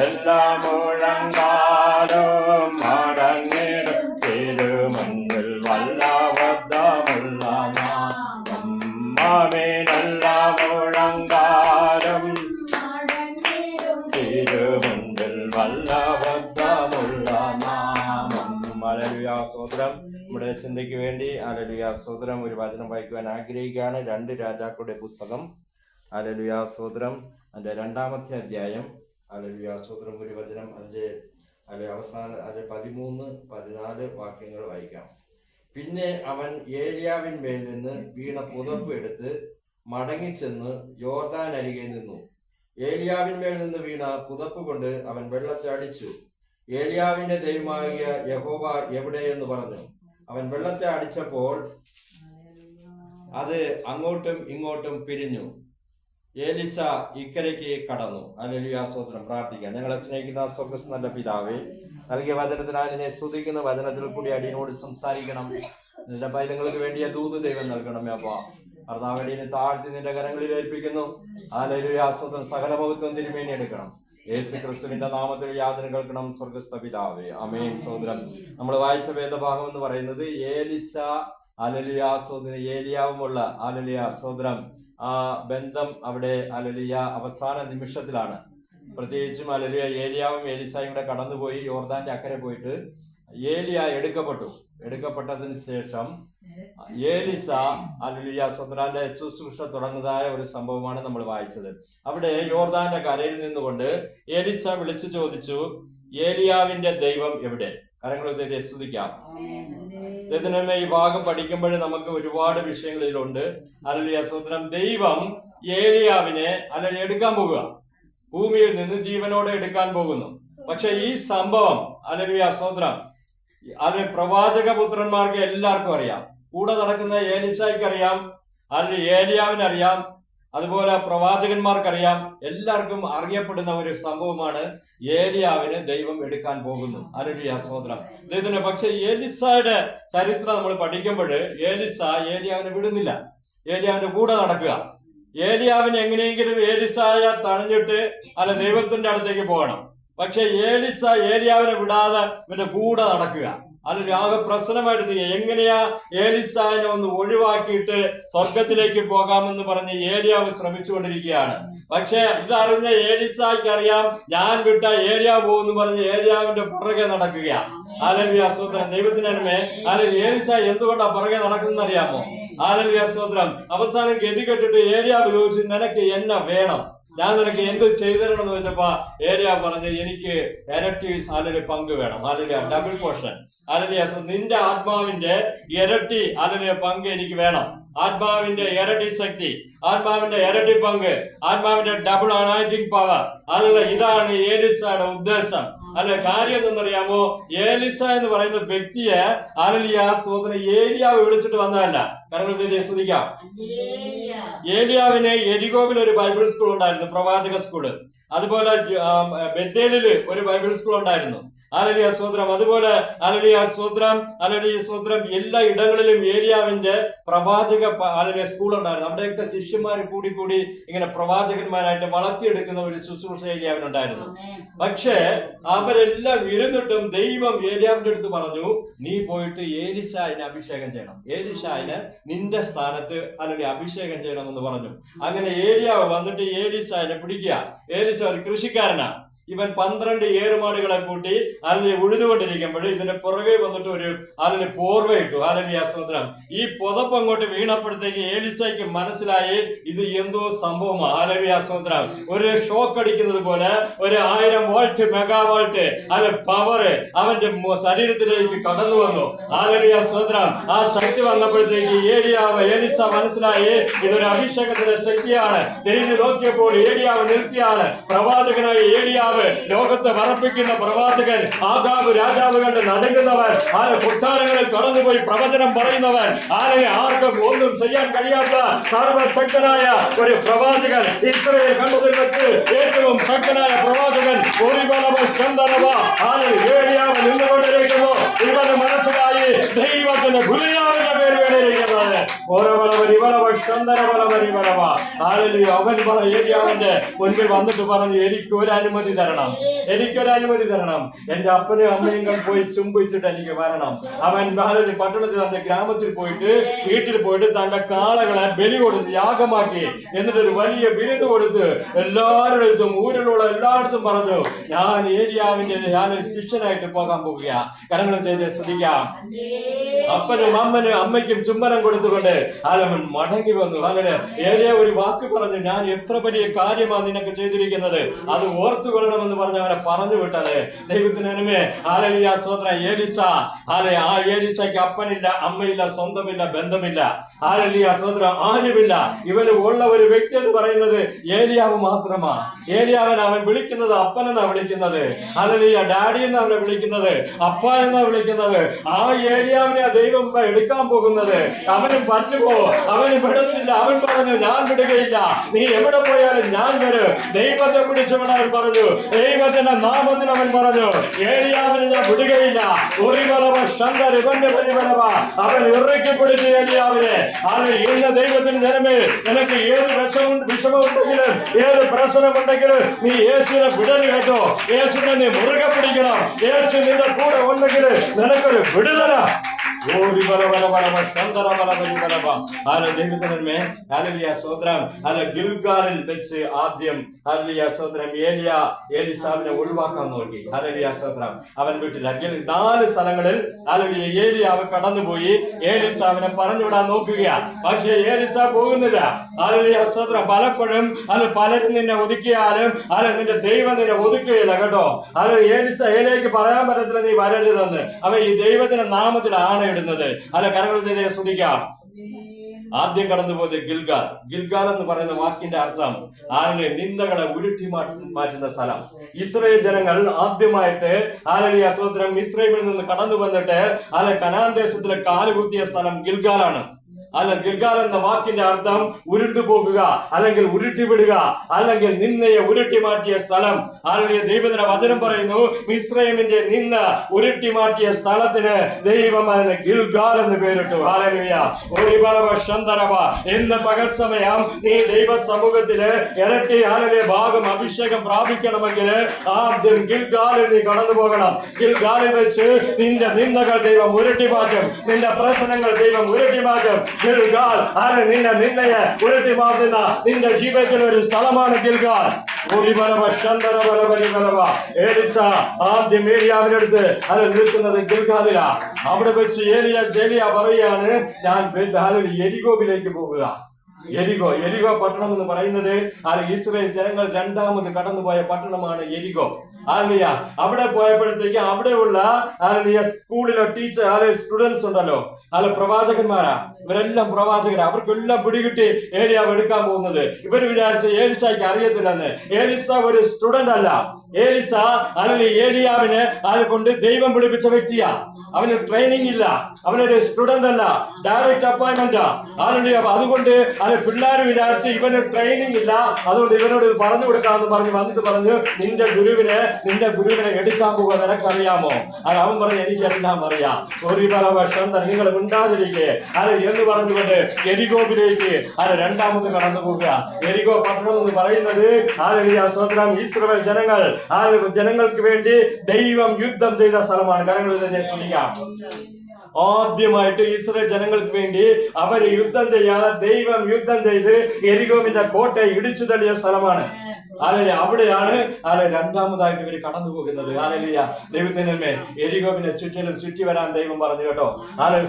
എല്ലാ മുഴങ്കാലും മടങ്ങിടും തിരുമുൻപിൽ വല്ലഭദ്രമുള്ള നാമം. ആമേൻ. എല്ലാ മുഴങ്കാലും തിരുമുൻപിൽ വല്ലഭദ്രമുള്ള നാമം. ഹല്ലേലൂയ. സ്തോത്രം. നമ്മുടെ ചിന്തയ്ക്ക് വേണ്ടി ഹല്ലേലൂയ സ്തോത്രം ഒരു വചനം വായിക്കുവാൻ ആഗ്രഹിക്കുകയാണ്. 2 രാജാക്കളുടെ പുസ്തകം ഹല്ലേലൂയ സ്തോത്രം അതിന്റെ 2-ാമത്തെ അധ്യായം ഹല്ലേലൂയ സ്തോത്രം ഒരു വചനം അതിന്റെ അവസാന 13-14 വാക്യങ്ങൾ വായിക്കാം. പിന്നെ അവൻ ഏലിയാവിന്മേൽ നിന്ന് വീണ പുതപ്പ് എടുത്ത് മടങ്ങിച്ചെന്ന് യോർദാൻ അരികെ നിന്നു. ഏലിയാവിന്മേൽ നിന്ന് വീണ പുതപ്പ് കൊണ്ട് അവൻ വെള്ളത്തെ അടിച്ചു. ഏലിയാവിന്റെ ദൈവമായ യഹോവ എവിടെയെന്ന് പറഞ്ഞു. അവൻ വെള്ളത്തെ അടിച്ചപ്പോൾ അത് അങ്ങോട്ടും ഇങ്ങോട്ടും പിരിഞ്ഞു. ഏലിസ ഇക്കരയ്ക്ക് കടന്നു. ഹല്ലേലൂയ സ്തോത്രം. പ്രാർത്ഥിക്കാം. ഞങ്ങളെ സ്നേഹിക്കുന്ന സ്വർഗ്ഗസ്ഥ നല്ല പിതാവേ, നൽകിയ വചനത്തിനായി നിന്നെ സ്തുതിക്കുന്ന വചനത്തിൽ കൂടി അടിയനോട് സംസാരിക്കണം. നിന്റെ പൈതങ്ങൾക്ക് വേണ്ടിയ ദൂത് ദൈവം നൽകണമേ. അപ്പാ കർത്താവിനെ താഴ്ത്തി നിന്റെ കരങ്ങളിൽ ഏൽപ്പിക്കുന്നു. ഹല്ലേലൂയ സ്തോത്രം. സകല മഹത്വം തിരുമേനി എടുക്കണം. യേശു ക്രിസ്തുവിന്റെ നാമത്തിൽ യാതന കേൾക്കണം സ്വർഗ്ഗസ്ഥ പിതാവേ. ആമേൻ. സ്തോത്രം. നമ്മൾ വായിച്ച വേദഭാഗം എന്ന് പറയുന്നത് ഏലിസ ഹല്ലേലൂയ സ്തോത്രം ഏലിയാവുമുള്ള ഹല്ലേലൂയ സ്തോത്രം ആ ബന്ധം അവിടെ ഹല്ലേലൂയ അവസാന നിമിഷത്തിലാണ്. പ്രത്യേകിച്ചും ഹല്ലേലൂയ ഏലിയാവും ഏലിസായും കൂടെ കടന്നുപോയി യോർദാന്റെ അക്കരെ പോയിട്ട് ഏലിയ എടുക്കപ്പെട്ടതിന് ശേഷം ഏലിസ ഹല്ലേലൂയ സ്തോത്രാന്റെ ശുശ്രൂഷ തുടങ്ങുന്നതായ ഒരു സംഭവമാണ് നമ്മൾ വായിച്ചത്. അവിടെ യോർദാന്റെ കരയിൽ നിന്നുകൊണ്ട് ഏലിസ വിളിച്ചു ചോദിച്ചു, ഏലിയാവിന്റെ ദൈവം എവിടെ? കരങ്ങൾ ഉയർത്തി സ്തുതിക്കാം. ഇതിനെ ഈ ഭാഗം പഠിക്കുമ്പോൾ നമുക്ക് ഒരുപാട് വിഷയങ്ങൾ ഇതിലുണ്ട്. ഹല്ലേലൂയ സ്തോത്രം. ദൈവം ഏലിയാവിനെ അല്ലെങ്കിൽ എടുക്കാൻ പോകുക, ഭൂമിയിൽ നിന്ന് ജീവനോടെ എടുക്കാൻ പോകുന്നു. പക്ഷെ ഈ സംഭവം ഹല്ലേലൂയ സ്തോത്രം അതിന് പ്രവാചക പുത്രന്മാർക്ക് എല്ലാവർക്കും അറിയാം. കൂടെ നടക്കുന്ന ഏലിസായ്ക്ക് അറിയാം, അല്ലെങ്കിൽ ഏലിയാവിനറിയാം, അതുപോലെ പ്രവാചകന്മാർക്കറിയാം. എല്ലാവർക്കും അറിയപ്പെടുന്ന ഒരു സംഭവമാണ് ഏലിയാവിനെ ദൈവം എടുക്കാൻ പോകുന്നു. ഹല്ലേലൂയ സ്തോത്രം. ഇതിന് പക്ഷെ ഏലിസായുടെ ചരിത്രം നമ്മൾ പഠിക്കുമ്പോൾ ഏലിസ ഏലിയാവിനെ വിടുന്നില്ല, ഏലിയാവിന്റെ കൂടെ നടക്കുക. ഏലിയാവിനെ എങ്ങനെയെങ്കിലും ഏലിസായെ തടഞ്ഞിട്ട് അല്ല ദൈവത്തിന്റെ അടുത്തേക്ക് പോകണം. പക്ഷെ ഏലിസ ഏലിയാവിനെ വിടാതെ ഇവന്റെ കൂടെ നടക്കുക. അല്ലെങ്കിൽ ആകെ പ്രശ്നമായിട്ട് എങ്ങനെയാ ഏലിസാനെ ഒന്ന് ഒഴിവാക്കിയിട്ട് സ്വർഗത്തിലേക്ക് പോകാമെന്ന് പറഞ്ഞ് ഏലിയാവ് ശ്രമിച്ചുകൊണ്ടിരിക്കുകയാണ്. പക്ഷെ ഇതറിഞ്ഞ ഏലിസായ്ക്ക് അറിയാം, ഞാൻ വിട്ട ഏലിയാവ് പോകുന്നു പറഞ്ഞ് ഏലിയാവിന്റെ പുറകെ നടക്കുകയാണ്. ഹല്ലേലൂയ സ്തോത്രം. ദൈവത്തിനേ അല്ലെങ്കിൽ ഏലിസ എന്തുകൊണ്ടാ പുറകെ നടക്കുന്നത് അറിയാമോ? ഹല്ലേലൂയ സ്തോത്രം. അവസാനം ഗതി കെട്ടിട്ട് ഏലിയാവ് ചോദിച്ചു, നിനക്ക് എന്നെ വേണം, ഞാൻ നിനക്ക് എന്ത് ചെയ്തിരണം എന്ന് വെച്ചപ്പോ ഏലിയ പറഞ്ഞു, എനിക്ക് ഇരട്ടി ഹല്ലേലൂയ പങ്ക് വേണം. Hallelujah double portion. ഹല്ലേലൂയ നിന്റെ ആത്മാവിന്റെ ഇരട്ടി ഹല്ലേലൂയ പങ്ക് എനിക്ക് വേണം. ആത്മാവിന്റെ ഇരട്ടി ശക്തി, ആത്മാവിന്റെ ഇരട്ടി പങ്ക്, ആത്മാവിന്റെ ഡബിൾ അനോയിന്റിംഗ് പവർ. അല്ല ഇതാണ് ഏലിസയുടെ ഉദ്ദേശം. അല്ല കാര്യം എന്തെന്നറിയാമോ? ഏലിസ എന്ന് പറയുന്ന വ്യക്തിയെ ഹല്ലേലൂയ സ്തോത്രം ഏലിയാവ് വിളിച്ചിട്ട് വന്നതല്ല. കരങ്ങൾ സ്തുതിക്കാം. ഏലിയാവിന് എരികോവിൽ ഒരു ബൈബിൾ സ്കൂൾ ഉണ്ടായിരുന്നു, പ്രവാചക സ്കൂള്. അതുപോലെ ബത്തേലില് ഒരു ബൈബിൾ സ്കൂൾ ഉണ്ടായിരുന്നു. ഹല്ലേലൂയ സ്തോത്രം. അതുപോലെ ഹല്ലേലൂയ സ്തോത്രം, ഹല്ലേലൂയ സ്തോത്രം എല്ലാ ഇടങ്ങളിലും ഏലിയാവിന്റെ പ്രവാചക ഹല്ലേലൂയ സ്കൂൾ ഉണ്ടായിരുന്നു. അവിടെയൊക്കെ ശിഷ്യന്മാർ കൂടി ഇങ്ങനെ പ്രവാചകന്മാരായിട്ട് വളർത്തിയെടുക്കുന്ന ഒരു ശുശ്രൂഷ ഏലിയാവിനുണ്ടായിരുന്നു. പക്ഷേ അവരെല്ലാം ഇരുന്നിട്ടും ദൈവം ഏലിയാവിന്റെ അടുത്ത് പറഞ്ഞു, നീ പോയിട്ട് ഏലിശായിനെ അഭിഷേകം ചെയ്യണം, ഏലിശായിനെ നിന്റെ സ്ഥാനത്ത് അല്ലെങ്കിൽ അഭിഷേകം ചെയ്യണമെന്ന് പറഞ്ഞു. അങ്ങനെ ഏലിയാവ് വന്നിട്ട് ഏലിശായിനെ പിടിക്കുക. ഏലിശ ഒരു കൃഷിക്കാരനാ. ഇവൻ 12 ഏറുമാടുകളെ കൂട്ടി അല്ലെങ്കിൽ ഉഴുതുകൊണ്ടിരിക്കുമ്പോൾ ഇതിന്റെ പുറകെ വന്നിട്ട് ഒരു അല്ലെങ്കിൽ പോർവയിട്ടു. ഹല്ലേലൂയ സ്തോത്രം. ഈ പുതപ്പ് അങ്ങോട്ട് വീണപ്പോഴത്തേക്ക് ഏലിസയ്ക്ക് മനസ്സിലായി ഇത് എന്തോ സംഭവമാണ്. ഹല്ലേലൂയ സ്തോത്രം. ഒരു ഷോക്ക് അടിക്കുന്നത് പോലെ ഒരു 1000 വോൾട്ട് മെഗാവോൾട്ട് അല്ലെ പവർ അവന്റെ ശരീരത്തിലേക്ക് കടന്നു വന്നു. ഹല്ലേലൂയ സ്തോത്രം. ആ ശക്തി വന്നപ്പോഴത്തേക്ക് ഏലിസ മനസ്സിലായി ഇതൊരു അഭിഷേകത്തിന്റെ ശക്തിയാണ്. തിരിഞ്ഞു നോക്കിയപ്പോൾ ഏലിയാവ് നിൽക്കുകയാണ്. പ്രവാചകനായ ഏലിയാവ്, ലോകത്തെ വറപ്പിക്കുന്ന പ്രവാചകൻ, ആഗാബ് രാജാവ് കണ്ട് നടുങ്ങുന്നവൻ, കൊട്ടാരങ്ങളിൽ കടന്നുപോയി പ്രവചനം പറയുന്നവൻ, ആർക്കും ഒന്നും ചെയ്യാൻ കഴിയാത്ത സർവശക്തനായ ഒരു പ്രവാചകൻ, ഇസ്രായേൽ കണ്ടതിൽ വെച്ച് ഏറ്റവും ശക്തനായ പ്രവാചകൻ ഏലിയാവ് നിന്നുകൊണ്ടിരിക്കുന്നു. ഇവന് മനസ്സിലായി ദൈവത്തിന്റെ ഗുലിയാവിന്റെ പേര് വേണ്ടിയിരിക്കുന്നത്. അവൻ ഏലിയാവിന്റെ മുൻപിൽ വന്നിട്ട് പറഞ്ഞു, എനിക്കൊരു അനുമതി തരണം, എനിക്കൊരു അനുമതി തരണം, എന്റെ അപ്പനും അമ്മയും പോയി ചുംബിച്ചിട്ട് എനിക്ക് വരണം. അവൻ പട്ടണത്തിൽ തന്റെ ഗ്രാമത്തിൽ പോയിട്ട് വീട്ടിൽ പോയിട്ട് തന്റെ കാളകളെ ബലി കൊടുത്ത് യാഗമാക്കി, എന്നിട്ടൊരു വലിയ വിരുന്ന് കൊടുത്ത് എല്ലാവരുടെ ഊരിലുള്ള എല്ലായിടത്തും പറഞ്ഞു, ഞാൻ ഏലിയാവിന്റെ ഞാനൊരു ശിഷ്യനായിട്ട് പോകാൻ പോകുക. കരങ്ങൾ ചെയ്ത് ശ്രദ്ധിക്കാം. അപ്പനും അമ്മയ്ക്കും ചുംബനം കൊടുത്തുകൊണ്ട് അവൻ മടങ്ങി വന്നു. അങ്ങനെ ഏലിയ ഒരു വാക്ക് പറഞ്ഞു, ഞാൻ എത്ര വലിയ കാര്യമാണ് നിനക്ക് ചെയ്തിരിക്കുന്നത്, അത് ഓർത്തു കൊള്ളണമെന്ന് പറഞ്ഞ് അവനെ പറഞ്ഞു വിട്ടത്. ദൈവത്തിന് നന്മ. ഹല്ലേലൂയ, സ്തോത്രം. ഏലിസ, ആ ഏലിസയ്ക്ക് അപ്പനില്ല, അമ്മയില്ല, സ്വന്തമില്ല, ബന്ധമില്ല. ഹല്ലേലൂയ, സ്തോത്രം. ആരുമില്ല. ഇവന് ഉള്ള ഒരു വ്യക്തി എന്ന് പറയുന്നത് ഏലിയാവ് മാത്രമാ. ഏലിയാവൻ അവൻ വിളിക്കുന്നത് അപ്പനെന്നാ വിളിക്കുന്നത്. ഹല്ലേലൂയ, ഡാഡി എന്നാ അവനെ വിളിക്കുന്നത്, അപ്പ എന്നാ വിളിക്കുന്നത്. ആ ഏലിയാവിനെ ദൈവം എടുക്കാൻ പോകുന്നത്. അവനും പറ്റുമോ? അവന് വിടത്തില്ല. അവൻ പറഞ്ഞു, ഞാൻ വിടുകയില്ല, നീ എവിടെ പോയാലും ഞാൻ വരും. ദൈവത്തെ പിടിച്ചവൻ അവൻ പറഞ്ഞു, ദൈവത്തിന്റെ നാമത്തിൽ അവൻ പറഞ്ഞു, ഏലിയാവിനെ ഞാൻ വിടുകയില്ല. അവൻ ഇറക്കി പിടിച്ചു ഏലിയാവിനെ. അത് ഇന്ന് ദൈവത്തിന് ജനമേ, നിനക്ക് ഏത് വിഷമമുണ്ടെങ്കിലും ഏത് പ്രശ്നമുണ്ടെങ്കിലും നീ യേശുവിനെ വിടല് കേട്ടോ. യേശുവിനെ നീ മുറുകെ പിടിക്കണം. യേശു നിന്റെ കൂടെ ഉണ്ടെങ്കിൽ നിനക്കൊരു വിടുതല. ഗിൽഗാലിൽ വെച്ച് ആദ്യം ഏലിസാവിനെ ഒഴിവാക്കാൻ നോക്കി. അവൻ വീട്ടിൽ 4 സ്ഥലങ്ങളിൽ ഏലിയാവ് കടന്നുപോയി ഏലിസാവിനെ പറഞ്ഞുവിടാൻ നോക്കുകയാ. പക്ഷേ ഏലിസ പോകുന്നില്ല. പലപ്പോഴും പലരും നിന്നെ ഒതുക്കിയാലും നിന്റെ ദൈവം നിന്നെ ഒതുക്കുകയില്ല കേട്ടോ. ഏലിലേക്ക് പറയാൻ പറ്റത്തില്ല നീ വരരുതെന്ന്. അവൻ ഈ ദൈവത്തിന്റെ നാമത്തിലാണ് ഇടുന്നത്. കരങ്ങൾ ശ്രദ്ധിക്കാം. ആദ്യം കടന്നുപോയത് ഗിൽഗാൽ. ഗിൽഗാൽ എന്ന് പറയുന്ന വാക്കിന്റെ അർത്ഥം നിന്ദകളെ ഉരുട്ടി മാറ്റുന്ന സ്ഥലം. ഇസ്രായേൽ ജനങ്ങൾ ആദ്യമായിട്ട് ഇസ്രായേലിൽ നിന്ന് കടന്നു വന്നിട്ട് കനാൻ ദേശത്തിലെ കാലുകുത്തിയ സ്ഥലം ഗിൽഗാലാണ്. ഗിൽഗാൽ എന്ന വാക്കിന്റെ അർത്ഥം ഉരുണ്ടു പോകുക, അല്ലെങ്കിൽ ഉരുട്ടിവിടുക, അല്ലെങ്കിൽ നിന്നയെ ഉരുട്ടി മാറ്റിയ സ്ഥലം. ദൈവത്തിന്റെ വചനം പറയുന്നു, മിസ്രൈമിന്റെ നിന്ന ഉരുട്ടി മാറ്റിയ സ്ഥലത്തിന് ദൈവം അതിന് ഗിൽഗാൽ എന്ന് പേരിട്ടു. ഹല്ലേലൂയ. ഇന്ന് പകൽ സമയം നീ ദൈവ സമൂഹത്തില് ഇരട്ടി ഭാഗം അഭിഷേകം പ്രാപിക്കണമെങ്കിൽ ആദ്യം ഗിൽഗാലിൽ നീ കടന്നു പോകണം. ഗിൽഗാലിൽ വെച്ച് നിന്റെ നിന്ദകൾ ദൈവം ഉരുട്ടി മാറ്റും, നിന്റെ പ്രശ്നങ്ങൾ ദൈവം ഉരുട്ടി മാറ്റും. ഗിൽഗാൽ നിന്നയെ ഉരുട്ടി മാറ്റുന്ന നിന്റെ ജീവിതത്തിൽ ഒരു സ്ഥലമാണ് ഗിൽഗാൽ. ഏലിസ ആദ്യം ഏലിയാവിനടുത്ത് നിൽക്കുന്നത് ഗിൽഗാലിലാ. അവിടെ വെച്ച് ഏലിയ പറയുകയാണ്, ഞാൻ എരികോവിലേക്ക് പോകുക. എരികോ പട്ടണം എന്ന് പറയുന്നത് ഇസ്രായേൽ ജനങ്ങൾ രണ്ടാമത് കടന്നുപോയ പട്ടണമാണ് എരികോ. അവിടെ പോയപ്പോഴത്തേക്ക് അവിടെയുള്ള സ്കൂളിലെ ടീച്ചർ സ്റ്റുഡൻസ് ഉണ്ടല്ലോ, പ്രവാചകന്മാരാ, ഇവരെല്ലാം പ്രവാചകരാ. അവർക്കെല്ലാം പിടികിട്ടി ഏലിയാവ് എടുക്കാൻ പോകുന്നത്. ഇവർ വിചാരിച്ച ഏലിസയ്ക്ക് അറിയത്തില്ലെന്ന്. ഏലിസ ഒരു സ്റ്റുഡന്റ് അല്ല. ഏലിസ ഏലിയാവിനെ കൊണ്ട് ദൈവം പിടിപ്പിച്ച വ്യക്തിയാ. അവന് ട്രെയിനിങ് ഇല്ല, അവനൊരു സ്റ്റുഡന്റ് അല്ല, ഡയറക്റ്റ് അപ്പോയിന്റ്മെന്റാ. അതുകൊണ്ട് പിള്ളേർ വിചാരിച്ച് ഇവന് ട്രെയിനിങ് ഇല്ല, അതുകൊണ്ട് ഇവനോട് പറഞ്ഞു കൊടുക്കാമെന്ന് വന്നിട്ട് പറഞ്ഞു, നിന്റെ ഗുരുവിനെ എടുക്കാൻ പോകുക നിനക്കറിയാമോ? അവൻ പറഞ്ഞു, എനിക്കെല്ലാം അറിയാം. ഒരു പല വർഷം നിങ്ങൾ ഉണ്ടാതിരിക്കെ എന്ന് പറഞ്ഞുകൊണ്ട് എരികോവിലേക്ക് രണ്ടാമത് കടന്നു പോകുക. എരികോ പട്ടണം എന്ന് പറയുന്നത് ഇസ്രായേൽ ജനങ്ങൾക്ക് വേണ്ടി ദൈവം യുദ്ധം ചെയ്ത സ്ഥലമാണ്. കരങ്ങളിൽ ശ്രദ്ധിക്കാം. ആദ്യമായിട്ട് ഇസ്രായേൽ ജനങ്ങൾക്ക് വേണ്ടി അവര് യുദ്ധം ചെയ്യാതെ ദൈവം യുദ്ധം ചെയ്ത് എരികോവിന്റെ കോട്ടയെ ഇടിച്ചു തള്ളിയ സ്ഥലമാണ്. അവിടെയാണ് രണ്ടാമതായിട്ട് ഇവര് കടന്നു പോകുന്നത്. ദൈവത്തിന് എരികോവിനെ ചുറ്റിലും ചുറ്റി വരാൻ ദൈവം പറഞ്ഞു കേട്ടോ.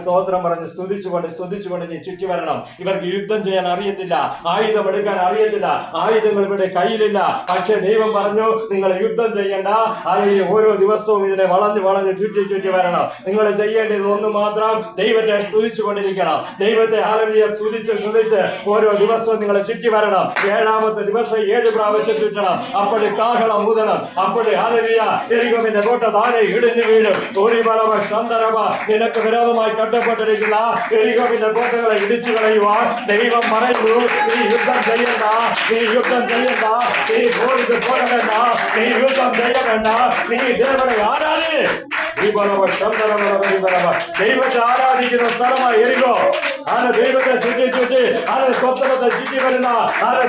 സ്തോത്രം പറഞ്ഞ് സ്തുതിച്ചുകൊണ്ട് നീ ചുറ്റി വരണം. ഇവർക്ക് യുദ്ധം ചെയ്യാൻ അറിയത്തില്ല, ആയുധം എടുക്കാൻ അറിയത്തില്ല, ആയുധങ്ങൾ ഇവിടെ കയ്യിലില്ല. പക്ഷെ ദൈവം പറഞ്ഞു, നിങ്ങൾ യുദ്ധം ചെയ്യണ്ട, ഓരോ ദിവസവും ഇതിനെ വളഞ്ഞ് ചുറ്റി വരണം. നിങ്ങൾ ചെയ്യേണ്ടത് ഒന്ന് മാത്രം, ദൈവത്തെ സ്തുതിച്ചുകൊണ്ടിരിക്കണം. ദൈവത്തെ സ്തുതിച്ച് ഓരോ ദിവസവും നിങ്ങൾ ചുറ്റി വരണം. 7ാമത്തെ ദിവസം 7 പ്രാവശ്യം ചുറ്റണം. അപ്പോഴേ കാഹളം ഊതണം. അപ്പോഴേ എരികോവിന്റെ കോട്ട താഴെ ഇടിഞ്ഞു വീഴും. നിനക്ക് വിരോധമായി കെട്ടപ്പെട്ടിരിക്കുന്ന എരികോവിന്റെ കോട്ടകളെ ഇടിച്ചു കളയുവാൻ ദൈവം പറയുന്നു, നീ യുദ്ധം ചെയ്യണ്ട, നീ യുദ്ധം ചെയ്യണ്ട, നീ പോകണ്ട, നീ യുദ്ധം ചെയ്യണ്ട, നീ ദേവനെ ആരാധി. ദൈവത്തെ ആരാധിക്കുന്ന സ്ഥലമായി എരികോ. ദൈവത്തെ ചുറ്റി സ്വത്തമത്തെ ചുറ്റി വരുന്ന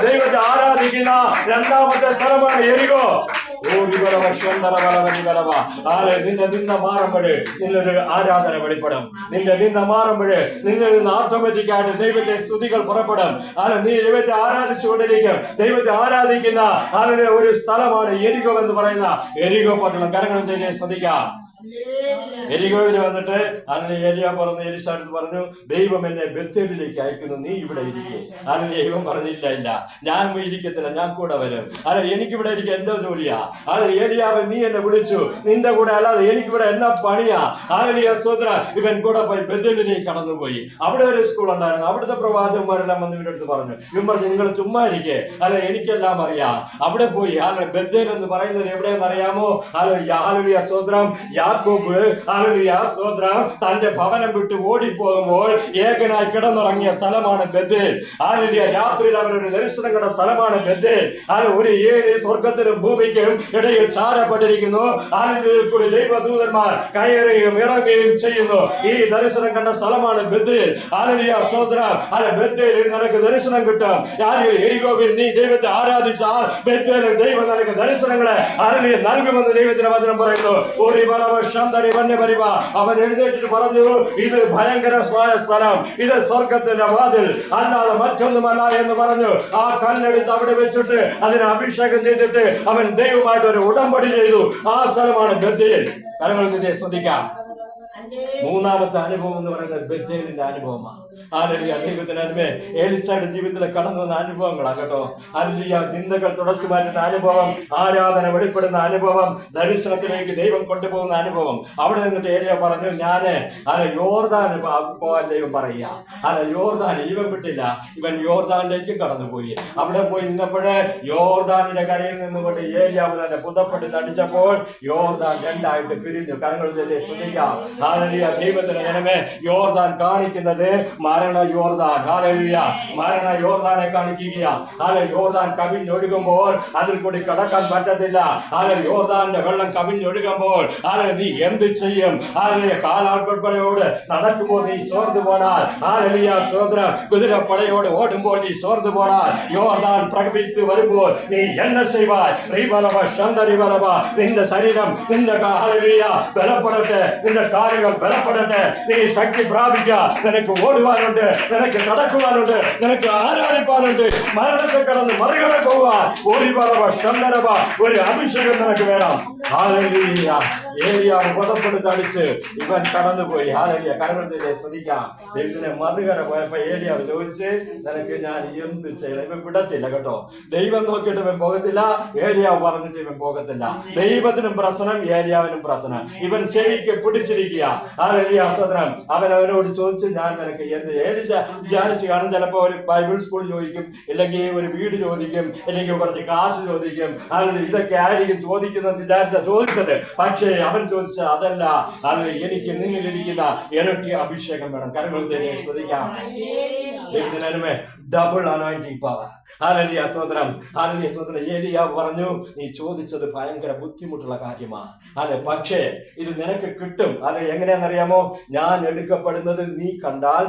ദൈവത്തെ ആരാധിക്കുന്ന രണ്ടാമത്തെ സ്ഥലമാണ് എരികോ. നിന്നെ മാറുമ്പോഴേ നിന്നൊരു ആരാധന വെളിപ്പെടും. നിന്നെ മാറുമ്പോഴേ നിന്നിൽ നിന്ന് ഓട്ടോമാറ്റിക് ആയിട്ട് ദൈവത്തെ സ്തുതികൾ പുറപ്പെടും. നീ ദൈവത്തെ ആരാധിച്ചുകൊണ്ടിരിക്കും. ദൈവത്തെ ആരാധിക്കുന്ന ഒരു സ്ഥലമാണ് എരികോ എന്ന് പറയുന്ന എരികോ പട്ടണം. കരങ്ങൾ തന്നെ ശ്രദ്ധിക്കാം. എരികോയിൽ വന്നിട്ട് ഏലിയ പറഞ്ഞു, എലിശാടുത്ത് പറഞ്ഞു, ദൈവം എന്നെ ബേഥേലിലേക്ക് അയക്കുന്നു, നീ ഇവിടെ ഇരിക്കേ. ദൈവം പറഞ്ഞില്ല, ഇല്ല, ഞാൻ ഇരിക്കത്തില്ല, ഞാൻ കൂടെ വരും. എനിക്കിവിടെ ഇരിക്കുക എന്തോ ജോലിയാ? ഏലിയാവ്, നീ എന്നെ വിളിച്ചു, നിന്റെ കൂടെ അല്ലാതെ എനിക്കിവിടെ എന്നാ പണിയാ? സ്വത്ര ഇവൻ കൂടെ പോയി ബേഥേലിലേക്ക് കടന്നുപോയി. അവിടെ ഒരു സ്കൂൾ ഉണ്ടായിരുന്നു. അവിടുത്തെ പ്രവാചകന്മാരെല്ലാം വന്ന് ഇവരുടെ അടുത്ത് പറഞ്ഞു, ഇവൻ പറഞ്ഞു, നിങ്ങൾ ചുമ്മാ ഇരിക്കേ, എനിക്കെല്ലാം അറിയാം. അവിടെ പോയി ബേഥേൽ എന്ന് പറയുന്നത് എവിടെയെന്ന് അറിയാമോ? സ്വത്രം യാക്കോബ് സ്വത്രം തന്റെ ഭവനം വിട്ട് ഓടിപ്പോകുമ്പോൾ ഏകനായി കിടന്നുറങ്ങിയ സ്ഥലമാണ് ബേഥേൽ. രാത്രിയിൽ അവരൊരു ദർശനം കണ്ട സ്ഥലമാണ് ബേഥേൽ. ഒരു ഏഴ് സ്വർഗത്തിനും ഭൂമിക്കും ഇടയിൽ ചാരപ്പെട്ടിരിക്കുന്നു. കൂടി ദൈവദൂതന്മാർ കയറുകയും ഇറങ്ങുകയും ചെയ്യുന്നു. ഈ ദർശനം കണ്ട സ്ഥലമാണ് ബേഥേൽ. സ്വത്രം ബേഥേലിൽ നിനക്ക് ദർശനം കിട്ടും. എരികോവിൽ നീ ദൈവത്തെ ആരാധിച്ചാൽ ബേഥേലിൽ ദൈവം നിനക്ക് ദർശനങ്ങളെ നൽകുമെന്ന് ദൈവത്തിന്റെ വചനം പറയുന്നു. അവൻ എഴുന്നേറ്റിട്ട് പറഞ്ഞു, ഇത് ഭയങ്കരമായ സ്ഥലം, ഇത് സ്വർഗത്തിന്റെ വാതിൽ, അല്ലാതെ മറ്റൊന്നുമല്ല എന്ന് പറഞ്ഞു. ആ കല്ലെടുത്ത് അവിടെ വെച്ചിട്ട് അതിനെ അഭിഷേകം ചെയ്തിട്ട് അവൻ ദൈവമായിട്ട് ഒരു ഉടമ്പടി ചെയ്തു. ആ സ്ഥലമാണ് ബേഥേൽ. കരങ്ങൾ ശ്രദ്ധിക്കാം. മൂന്നാമത്തെ അനുഭവം എന്ന് പറയുന്നത് ബേഥേലിന്റെ അനുഭവമാണ്. ദൈവത്തിന് എലിശയുടെ ജീവിതത്തിൽ കടന്നു വന്ന അനുഭവങ്ങളാണ് കേട്ടോ. നിന്ദകൾ തുടച്ചു മാറ്റുന്ന അനുഭവം, ആരാധന വെളിപ്പെടുന്ന അനുഭവം, ദർശനത്തിലേക്ക് ദൈവം കൊണ്ടുപോകുന്ന അനുഭവം. അവിടെ നിന്നിട്ട് ഏലിയ പറഞ്ഞു, ഞാന് യോർദാൻ പോകാൻ ദൈവം പറയുക. യോർദാൻ ഇവൻ വിട്ടില്ല, ഇവൻ യോർദാനിലേക്കും കടന്നുപോയി. അവിടെ പോയി നിന്നപ്പോഴേ യോർദാനിന്റെ കരയിൽ നിന്നുകൊണ്ട് ഏലിയാവ് തന്നെ പുതപ്പെട്ട് തടിച്ചപ്പോൾ യോർദാൻ രണ്ടായിട്ട് പിരിഞ്ഞു. കരങ്ങൾ ശ്രദ്ധിക്കാം. ദൈവത്തിന് ജനമേ, യോർദാൻ കാണിക്കുന്നത് മരണ യോർദാൻ. മരണ യോർദാനെ കാണിക്കുകയാണ്. യോർദാൻ കവിഞ്ഞൊഴുകുമ്പോൾ അതിൽ കൂടി കടക്കാൻ പറ്റത്തില്ല. യോർദാന്റെ വെള്ളം കവിഞ്ഞൊഴുകുമ്പോൾ നീ എന്ത് ചെയ്യും? കാലാൾപ്പടയോട് നടക്കുമ്പോൾ നീ സോർന്നു പോനാൽ, കുതിരപ്പടയോട് ഓടുമ്പോൾ നീ സോർന്നു പോനാൽ, യോർദാൻ പ്രകടിപ്പിച്ചു വരുമ്പോൾ നീ എന്നെ ചെയ്യുവാൻ നിന്റെ ശരീരം, നിന്റെ ബലപ്പെടട്ടെ, നിന്റെ കാര്യങ്ങൾ ബലപ്പെടട്ടെ, നീ ശക്തി പ്രാപിക്കുക. നിനക്ക് ഓടുവാനുണ്ട്, നിനക്ക് നടക്കുവാനുണ്ട്, നിനക്ക് ആരാധിപ്പാനുണ്ട്, മരണത്തെ കടന്ന് മറികടക്കുവാൻ ഒരു അഭിഷേകം നിനക്ക് വേണം. ഏലിയാവ് പുതപ്പെടുത്തടിച്ച് ഇവൻ കടന്നുപോയി. കരങ്ങളിലെ ശ്രദ്ധിക്കാം. ദൈവത്തിനെ മറുകര പോയപ്പോ ഏലിയാവ് ചോദിച്ച്, നിനക്ക് ഞാൻ എന്ത് ചെയ്യണം? ഇവൻ വിടത്തില്ല കേട്ടോ. ദൈവം നോക്കിയിട്ട് ഇവൻ പോകത്തില്ല, ഏലിയാവ് പറഞ്ഞിട്ട് ഇവൻ പോകത്തില്ല. ദൈവത്തിനും പ്രശ്നം, ഏലിയാവിനും പ്രശ്നം. ഇവൻ ശരിക്ക് പിടിച്ചിരിക്കുക. അവൻ അവനോട് ചോദിച്ചു, ഞാൻ നിനക്ക് എന്ത്? ഏലിശ വിചാരിച്ച് കാണും, ചിലപ്പോ ഒരു ബൈബിൾ സ്കൂൾ ചോദിക്കും, അല്ലെങ്കിൽ ഒരു വീട് ചോദിക്കും, അല്ലെങ്കിൽ കുറച്ച് കാശ് ചോദിക്കും. ഇതൊക്കെ ആയിരിക്കും ചോദിക്കുന്നത് വിചാരിച്ച ചോദിച്ചത്. പക്ഷേ അവൻ ചോദിച്ച അതല്ല, എനിക്ക് നിന്നിലിരിക്കുന്ന ഇരട്ടി അഭിഷേകം വേണം. കരങ്ങൾ ശ്രദ്ധിക്കാം. Double anointing power. ഏലിയാവ് പറഞ്ഞു, നീ ചോദിച്ചത് ഭയങ്കര ബുദ്ധിമുട്ടുള്ള കാര്യമാണ്. പക്ഷേ ഇത് നിനക്ക് കിട്ടും. എങ്ങനെയാണെന്നറിയാമോ? ഞാൻ എടുക്കപ്പെടുന്നത് നീ കണ്ടാൽ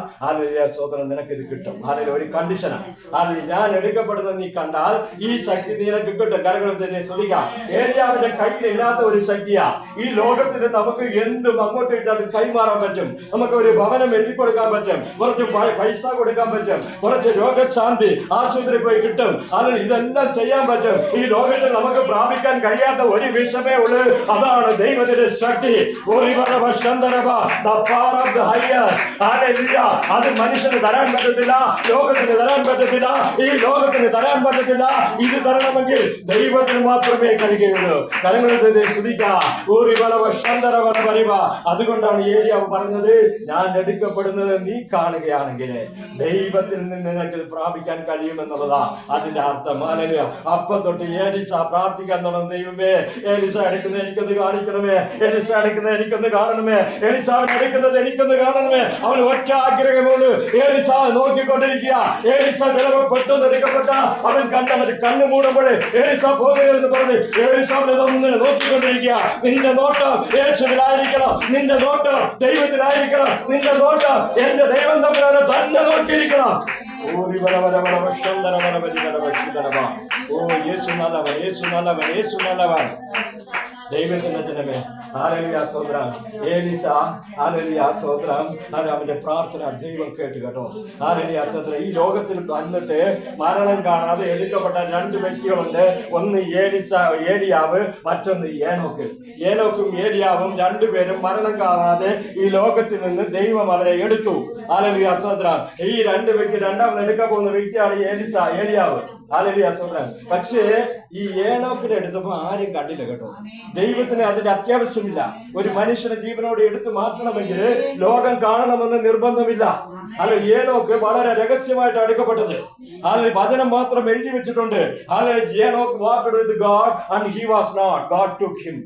നിനക്ക് ഇത് കിട്ടും. ഒരു കണ്ടീഷനാണ്. ഞാൻ എടുക്കപ്പെടുന്നത് നീ കണ്ടാൽ ഈ ശക്തി നിനക്ക് കിട്ടും. കരങ്ങൾ തന്നെ ശ്രദ്ധിക്കാം. ഏലിയാവിന്റെ കയ്യിലില്ലാത്ത ഒരു ശക്തിയാ ഈ ലോകത്തിന്. നമുക്ക് എന്തും അങ്ങോട്ട് ഇട്ടാൽ കൈമാറാൻ പറ്റും. നമുക്ക് ഒരു ഭവനം എഴുതി കൊടുക്കാൻ പറ്റും, കുറച്ച് പൈസ കൊടുക്കാൻ പറ്റും, കുറച്ച് രോഗശാന്തി ആശുപത്രി പോയി കിട്ടും. ഇതെല്ലാം ചെയ്യാൻ പറ്റും. ഈ ലോകത്തിൽ നമുക്ക് പ്രാപിക്കാൻ കഴിയാത്ത ഒരു വിഷയമേ ഉള്ളൂ, അതാണ് ദൈവത്തിന്റെ ശക്തി. അത് മനുഷ്യന് തരാൻ പറ്റത്തില്ല, ലോകത്തിന് തരാൻ പറ്റത്തില്ല, ഈ ലോകത്തിന് തരാൻ പറ്റത്തില്ല. ഇത് തരണമെങ്കിൽ ദൈവത്തിന് മാത്രമേ കഴിയുകയുള്ളൂ. കരങ്ങളിൽ ശ്രദ്ധിക്കാം. അതുകൊണ്ടാണ് ഏലിയാവ് പറഞ്ഞത്, ഞാൻ എടുക്കപ്പെടുന്നത് നീ കാണുകയാണെങ്കിൽ ദൈവത്തിൽ നിന്ന് നിനക്ക് നിനക്ക് പ്രാപിക്കാൻ കഴിയുമെന്നുള്ളതാ അതിന്റെ അർത്ഥം. ഹല്ലേലൂയ. അപ്പൊ തൊട്ട് ഏലീസ പ്രാർത്ഥിക്കാൻ തുടങ്ങും. ദൈവമേ, ഏലീസ എടുക്കുന്നത് എനിക്കൊന്ന് കാണിക്കണമേ, ഏലീസ എടുക്കുന്നത് എനിക്കൊന്ന് കാണണമേ, ഏലീസാവിന് എടുക്കുന്നത് എനിക്കൊന്ന് കാണണമേ. അവന് ഒറ്റ ആഗ്രഹമുള്ളൂ, ഏലീസ നോക്കിക്കൊണ്ടിരിക്കുക. ഏലീസ ചിലപ്പോൾ പെട്ടെന്ന് എടുക്കപ്പെട്ട അവൻ കണ്ണു മൂടുമ്പോൾ ഏലീസ പോകുകയെന്ന് പറഞ്ഞ് ഏലീസാവിനെ ഒന്ന് നോക്കിക്കൊണ്ടിരിക്കുക. നിന്റെ നോട്ടം യേശുവിലായിരിക്കണം, നിന്റെ നോട്ടം ദൈവത്തിലായിരിക്കണം, നിന്റെ നോട്ടം എന്റെ ദൈവം തമ്മിലാണ് തന്നെ നോക്കിയിരിക്കണം. ഓ യേശു നല്ലവൻ, യേശു നല്ലവൻ, യേശു നല്ലവൻ. ദൈവത്തിന്റെ ജനമേ, ഹല്ലേലൂയ, സ്തോത്രം. ഏലീസ, ഹല്ലേലൂയ, സ്തോത്രം. അവന്റെ പ്രാർത്ഥന ദൈവം കേട്ടു കേട്ടോ. ഹല്ലേലൂയ, സ്തോത്രം. ഈ ലോകത്തിൽ വന്നിട്ട് മരണം കാണാതെ എടുക്കപ്പെട്ട രണ്ട് വ്യക്തികളുണ്ട്. ഒന്ന് ഏലിയാവ്, മറ്റൊന്ന് ഏനോക്ക്. ഏനോക്കും ഏലിയാവും രണ്ടുപേരും മരണം കാണാതെ ഈ ലോകത്തിൽ നിന്ന് ദൈവം അവരെ എടുത്തു. ഹല്ലേലൂയ, സ്തോത്രം. ഈ രണ്ട് വ്യക്തി രണ്ടാമത് എടുക്കാൻ പോകുന്ന വ്യക്തിയാണ് ഏലിയാവ്. ഹല്ലേലൂയ, സ്തോത്രം. പക്ഷേ ഈ ഏനോക്കിനെ എടുത്തപ്പോ ആരും കണ്ടില്ല കേട്ടോ. ദൈവത്തിന് അതിന്റെ അത്യാവശ്യമില്ല. ഒരു മനുഷ്യനെ ജീവനോട് എടുത്തു മാറ്റണമെങ്കിൽ ലോകം കാണണമെന്ന് നിർബന്ധമില്ല. അല്ല, ഏനോക്ക് വളരെ രഹസ്യമായിട്ട് എടുക്കപ്പെട്ടത്. അതിൽ വചനം മാത്രം എഴുതി വെച്ചിട്ടുണ്ട്.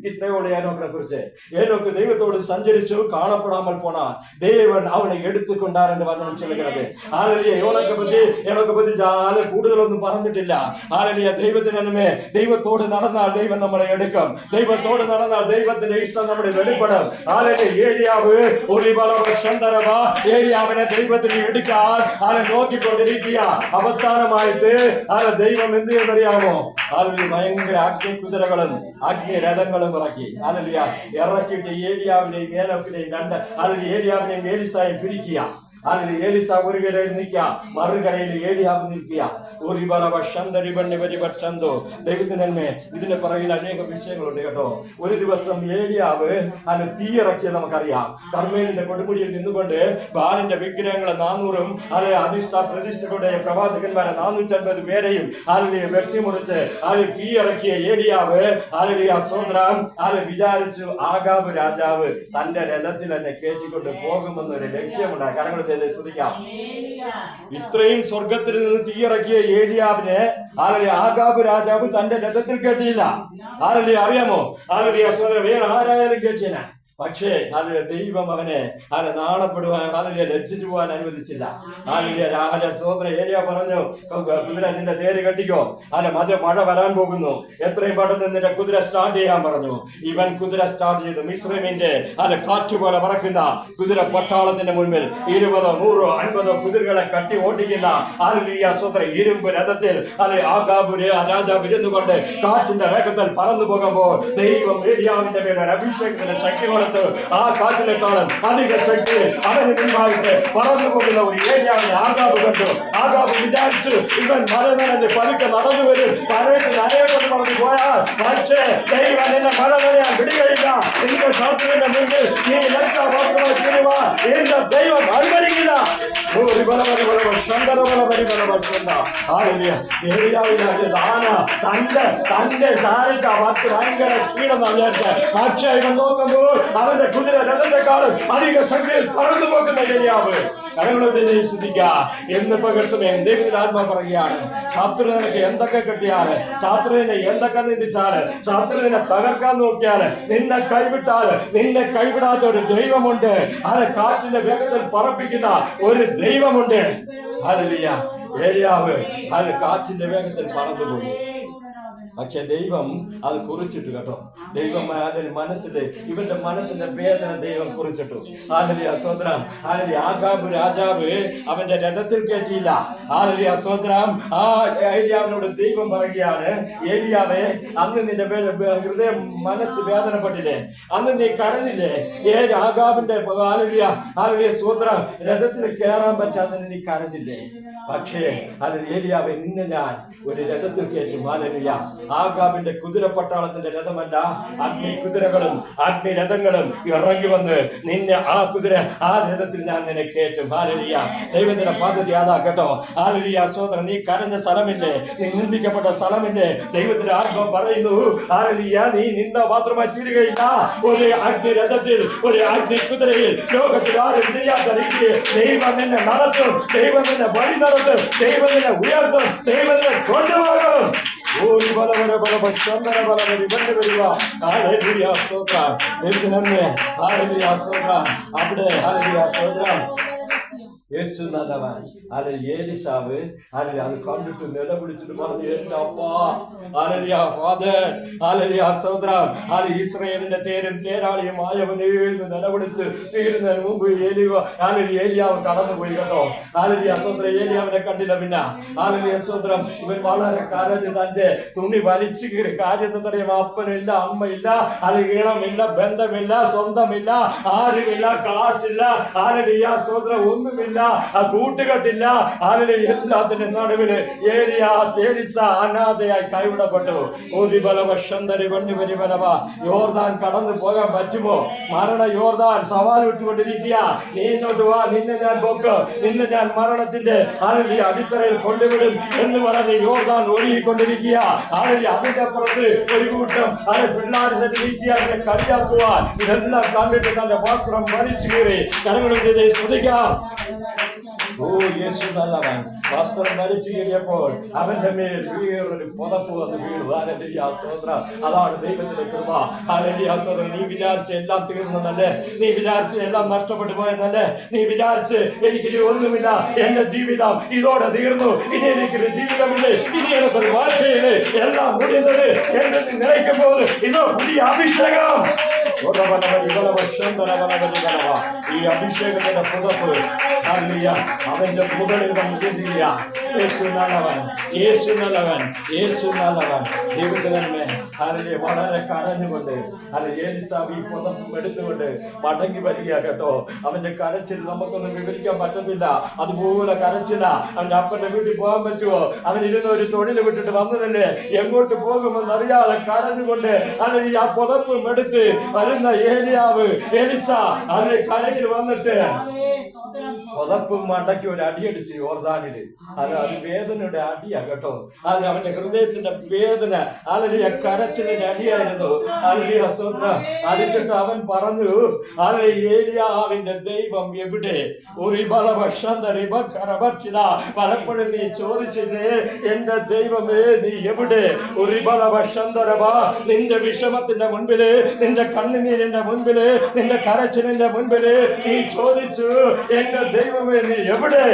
ഇത്രയോടെ ഏനോക്കിനെ കുറിച്ച്. ഏനോക്ക് ദൈവത്തോട് സഞ്ചരിച്ചു, കാണപ്പെടാமல் പോനാ ദേവൻ അവനെ എടുത്തുകൊണ്ടാണ് വചനം ചെല്ലുന്നത്. ഏനോക്കെ പറ്റി കൂടുതലൊന്നും പറഞ്ഞിട്ടില്ല. ദൈവത്തിന് ദൈവത്തോട് നടന്നാൽ ദൈവം നമ്മളെ എടുക്കും. ദൈവത്തോട് നടന്നാൽ ദൈവത്തിന്റെ ഇഷ്ടം നമ്മുടെ വെളിപ്പെടും. ഏലിയാവിനെ ദൈവത്തിന് എടുക്കാൻ നോക്കിക്കൊണ്ടിരിക്കുക. അവസാനമായിട്ട് ദൈവം എന്ത് ചെയ്യുന്നറിയാമോ? ഭയങ്കര അഗ്നി കുതിരകളും അഗ്നി രഥങ്ങളും ഇറക്കി. ഇറക്കിയിട്ട് ഏലിയാവിനെയും ഏലിയാവിനെയും ഏലിസായും പിരിക്കുക. ഏലിസ ഒരു കരയിൽ നിൽക്കുക, മറുകരയിൽ ഏലിയാവ് നിൽക്കുക. ദൈവത്തിനെ ഇതിന്റെ പുറകിൽ അനേക വിഷയങ്ങളുണ്ട് കേട്ടോ. ഒരു ദിവസം ഏലിയാവ് തീയിറക്കിയത് നമുക്കറിയാം. കർമ്മേലിന്റെ കൊടുമുടിയിൽ നിന്നുകൊണ്ട് ബാലിന്റെ വിഗ്രഹങ്ങളെ 400 പ്രതിഷ്ഠകളുടെ പ്രവാചകന്മാരെ 450 പേരെയും വെട്ടിമുറിച്ച് തീയിറക്കിയ ഏലിയാവ് സ്വന്തം വിചാരിച്ചു ആഗാബ് രാജാവ് തന്റെ രഥത്തിൽ തന്നെ കയറ്റിക്കൊണ്ട് പോകുമെന്നൊരു ലക്ഷ്യമുണ്ടായി. കാരണം ശ്രദ്ധിക്കാം, ഇത്രയും സ്വർഗത്തിൽ നിന്ന് തീയിറക്കിയ ഏലിയാവിനെ ആഗാബ് രാജാവ് തന്റെ രഥത്തിൽ കേട്ടിയില്ല. അറിയാമോ? വേറെ ആരായാലും കേട്ടില്ല. പക്ഷേ ദൈവം അവനെ നാണപ്പെടുവാൻ ലജ്ജിച്ചു പോകാൻ അനുവദിച്ചില്ല. ഏലിയ പറഞ്ഞു, കുതിര നിന്റെ തേര് കെട്ടിക്കോ, മഴ വരാൻ പോകുന്നു, എത്രയും പെട്ടെന്ന് നിന്റെ കുതിര സ്റ്റാർട്ട് ചെയ്യാൻ പറഞ്ഞു. ഇവൻ കുതിര സ്റ്റാർട്ട് ചെയ്തു. മിസ്രൈമിന്റെ കാറ്റുപോലെ പറക്കുന്ന കുതിര പട്ടാളത്തിന്റെ മുൻപിൽ 20, 100, 50 കുതിരകളെ കട്ടി ഓടിക്കുന്ന ഇരുമ്പ് രഥത്തിൽ ആഗാബ് രാജാവ് ഇരുന്നുകൊണ്ട് കാറ്റിന്റെ വേഗത്തിൽ പറന്നു പോകുമ്പോൾ ദൈവം ഏലിയാവിന്റെ മേലെ അഭിഷേകത്തിന്റെ ശക്തി കൊടുത്തു. ആ കാറ്റിനെക്കാളും അധിക ശക്തി അവന് മുൻപായിട്ട് പറന്നു പോകുന്ന ഒരു ഏലിയാവിനെ ആഗാബ് കണ്ടു. ആഗാബ് വിചാരിച്ചു, ഇവൻ മല നനഞ്ഞ് പതുക്കെ നടന്നു വരും, തലയിട്ട് നനയോട്ട് പറഞ്ഞു പോയാൽ പക്ഷേ ദൈവം എന്നെ മഴ നനയാൻ വിടുകയില്ല. എന്റെ ശാസ്ത്രത്തിന്റെ മുന്നിൽ നീ ലക്ഷമായി തീരുവാ എന്റെ ദൈവം അനുവദിക്കില്ല. ഭയങ്കര സ്പീഡെന്ന് വിചാരിച്ച പക്ഷേ ഇവൻ നോക്കുമ്പോൾ അവന്റെ കുതിര രഥത്തെക്കാളും അധിക ശക്തിയിൽ പറന്നു പോകുന്ന ഏലിയാവ്. കരങ്ങളോട് ശ്രദ്ധിക്കുക. എന്ന് പകർസമയം ദൈവത്തിന്റെ ആത്മാ പറയുകയാണ്, ശത്രു നിനക്ക് എന്തൊക്കെ കിട്ടിയാല്, ശത്രുവിനെ എന്തൊക്കെ നിന്ദിച്ചാല്, ശത്രുവിനെ തകർക്കാൻ നോക്കിയാല്, നിന്നെ കൈവിട്ടാല് നിന്നെ കൈവിടാത്ത ഒരു ദൈവമുണ്ട്. കാറ്റിന്റെ വേഗത്തിൽ പറപ്പിക്കുന്ന ഒരു ദൈവമുണ്ട്. ഹല്ലേലൂയ. ഏലിയാവ് കാറ്റിന്റെ വേഗത്തിൽ പറന്നുപോയി. പക്ഷെ ദൈവം അത് കുറിച്ചിട്ടു കേട്ടോ. ദൈവം ഇവന്റെ മനസ്സിന്റെ വേദന ദൈവം കുറിച്ചിട്ടു. സ്വത്രം. ആഗാബ് രാജാവ് അവന്റെ രഥത്തിൽ കയറ്റിയില്ല. സ്വത്രം. ആ ഏലിയാവിനോട് ദൈവം പറയുകയാണ്, ഏലിയാവേ, അന്ന് നിന്റെ ഹൃദയം മനസ്സ് വേദനപ്പെട്ടില്ലേ, അന്ന് നീ കരഞ്ഞില്ലേ? ആഗാബിന്റെ സ്വത്രം രഥത്തിൽ കയറാൻ പറ്റാതെ നീ കരഞ്ഞില്ലേ? പക്ഷേ ഏലിയാവേ, നിന്നെ ഞാൻ ഒരു രഥത്തിൽ കയറ്റും. ഹല്ലേലൂയ. ആഗാബിന്റെ കുതിരപ്പട്ടാളത്തിന്റെ രഥമല്ല, അഗ്നി കുതിരകളും അഗ്നി രഥങ്ങളും ഇറങ്ങി വന്ന് നിന്നെ ആ രഥത്തിൽ ഞാൻ നിന്നെ കയറ്റും. ഹല്ലേലൂയ. ദൈവത്തിന്റെ പദ്ധതി അതാ കേട്ടോ. ഹല്ലേലൂയ. സഹോദരൻ, നീ കരഞ്ഞ സ്ഥലമില്ലേ, നീ നിന്ദിക്കപ്പെട്ട സ്ഥലമില്ലേ, ദൈവത്തിന്റെ ആത്മാവ് പറയുന്നു ഹല്ലേലൂയ, നീ നിന്ന മാത്രമായി തീരുകയില്ല. ഒരു അഗ്നി രഥത്തിൽ, ഒരു അഗ്നി കുതിരയിൽ ലോകത്തിൽ ആരും ചെയ്യാത്ത രീതിയിൽ ദൈവം നിന്നെ നടത്തും, ദൈവം നിന്നെ വഴി നടത്തും, ദൈവം നിന്നെ ഉയർത്തും, ദൈവം നിന്നെ കൊണ്ടുപോകും. അവിടെ യേശു നല്ലവൻ. ഏലിശാവ് അത് കണ്ടിട്ട് നിലവിളിച്ചിട്ട് പറഞ്ഞു, എന്റെ അപ്പാ ഫാദർ സ്തോത്രം. ഇസ്രായേലിന്റെ തേരും തേരാളിയുമായവനെന്ന് നിലവിളിച്ച് തീരുന്നതിന് മുമ്പ് ഏലിയാവ് കടന്നുപോയി കേട്ടോ. സ്തോത്രം. ഏലിയാവിനെ കണ്ടില്ല. പിന്നെ സ്തോത്രം, ഇവൻ വളരെ കരഞ്ഞ് തന്റെ തുണി വലിച്ചു കീറി. കാര്യം എന്തറിയാം, അപ്പനില്ല, അമ്മയില്ല, ഈണമില്ല, ബന്ധമില്ല, സ്വന്തമില്ല, ആരുമില്ല, കാശില്ല, സ്തോത്രം, ഒന്നുമില്ല, കൂട്ടുകെട്ടില്ല. എല്ലാത്തിന്റെ നടുവില് ഏലിസ അനാഥയായി കൈവിടപ്പെട്ടു. യോർദാൻ കടന്നു പോകാൻ പറ്റുമോ? മരണ യോർദാൻ സവാൽ വിട്ടുകൊണ്ടിരിക്കുക. നീ ഇങ്ങോട്ട് വാ, നിന്നെ ഞാൻ പൊക്ക്, നിന്നെ ഞാൻ മരണത്തിന്റെ അടിത്തറയിൽ കൊണ്ടുവിടും എന്ന് പറഞ്ഞ് യോർദാൻ ഒഴുകിക്കൊണ്ടിരിക്കുക. അതിന്റെ അപ്പുറത്ത് ഒരു കൂട്ടം പിള്ളേരെ അതിനെ കളിയാക്കുവാൻ ഇതെല്ലാം കണ്ടിട്ട് തന്റെ വസ്ത്രം വലിച്ചു കീറി കരങ്ങളും ശ്രദ്ധിക്കാം. ഓ യേശു നല്ലവൻ. വസ്ത്രം വലിച്ചു കീറിയപ്പോൾ അവന്റെ മേൽ വേറൊരു പുതപ്പ് വന്ന് വീണു. അതാണ് ദൈവത്തിന്റെ കൃപ. നീ വിചാരിച്ച എല്ലാം തീർന്നതല്ലേ, നീ വിചാരിച്ച് എല്ലാം നഷ്ടപ്പെട്ടു പോയെന്നല്ലേ, നീ വിചാരിച്ച് എനിക്കിനി ഒന്നുമില്ല, എന്റെ ജീവിതം ഇതോടെ തീർന്നു, ഇനി എനിക്കൊരു ജീവിതമില്ലേ, ഇനി എനിക്കൊരു വാഴ്ചയില്ലേ, എല്ലാം മുടിയുന്നത് എന്നെ നിറയ്ക്കുമ്പോൾ ഇതോ പുതിയ അഭിഷേകം. ഈ അഭിഷേകത്തിന്റെ പുതപ്പ് അവന്റെ മുകളിൽ നമ്മൾ ചിന്തിക്കുക. യേശു നല്ലവൻ, യേശു നല്ലവൻ, യേശു നല്ലവൻ. ദൈവത്തിനെ വളരെ കരഞ്ഞുകൊണ്ട് ഏലിസാവ് ഈ പുതപ്പും എടുത്തുകൊണ്ട് മടങ്ങി വരിക കേട്ടോ. അവന്റെ കരച്ചിൽ നമുക്കൊന്നും വിവരിക്കാൻ പറ്റത്തില്ല. അതുപോലെ കരച്ചില്ല. അവന്റെ അപ്പന്റെ വീട്ടിൽ പോകാൻ പറ്റുമോ? അവൻ ഇരുന്ന ഒരു തൊഴിൽ വിട്ടിട്ട് വന്നതല്ലേ, എങ്ങോട്ട് പോകുമെന്ന് അറിയാതെ കരഞ്ഞുകൊണ്ട് അല്ലെങ്കിൽ ആ പുതപ്പും എടുത്ത് വരുന്ന ഏലിസ അതിന്റെ കരയിൽ വന്നിട്ട് പുതപ്പും മടക്കി ഒരു അടിയടിച്ച് യോർദാനില്. അത് വേദനയുടെ അടിയാ കേട്ടോ. അത് അവന്റെ ഹൃദയത്തിന്റെ വേദന, അല്ലെങ്കിൽ കരച്ചിലിന്റെ അടിയായിരുന്നു. അടിച്ചിട്ട് അവൻ പറഞ്ഞു, ഏലിയാവിന്റെ ദൈവം എവിടെ? പലപ്പോഴും നീ ചോദിച്ചില്ലേ, എന്റെ ദൈവമേ നീ എവിടെ? നിന്റെ വിഷമത്തിന്റെ മുൻപില്, നിന്റെ കണ്ണുനീരിന്റെ മുൻപില്, നിന്റെ കരച്ചിലിന്റെ മുൻപില് നീ ചോദിച്ചു, എന്റെ ദൈവമേ നീ എവിടെ?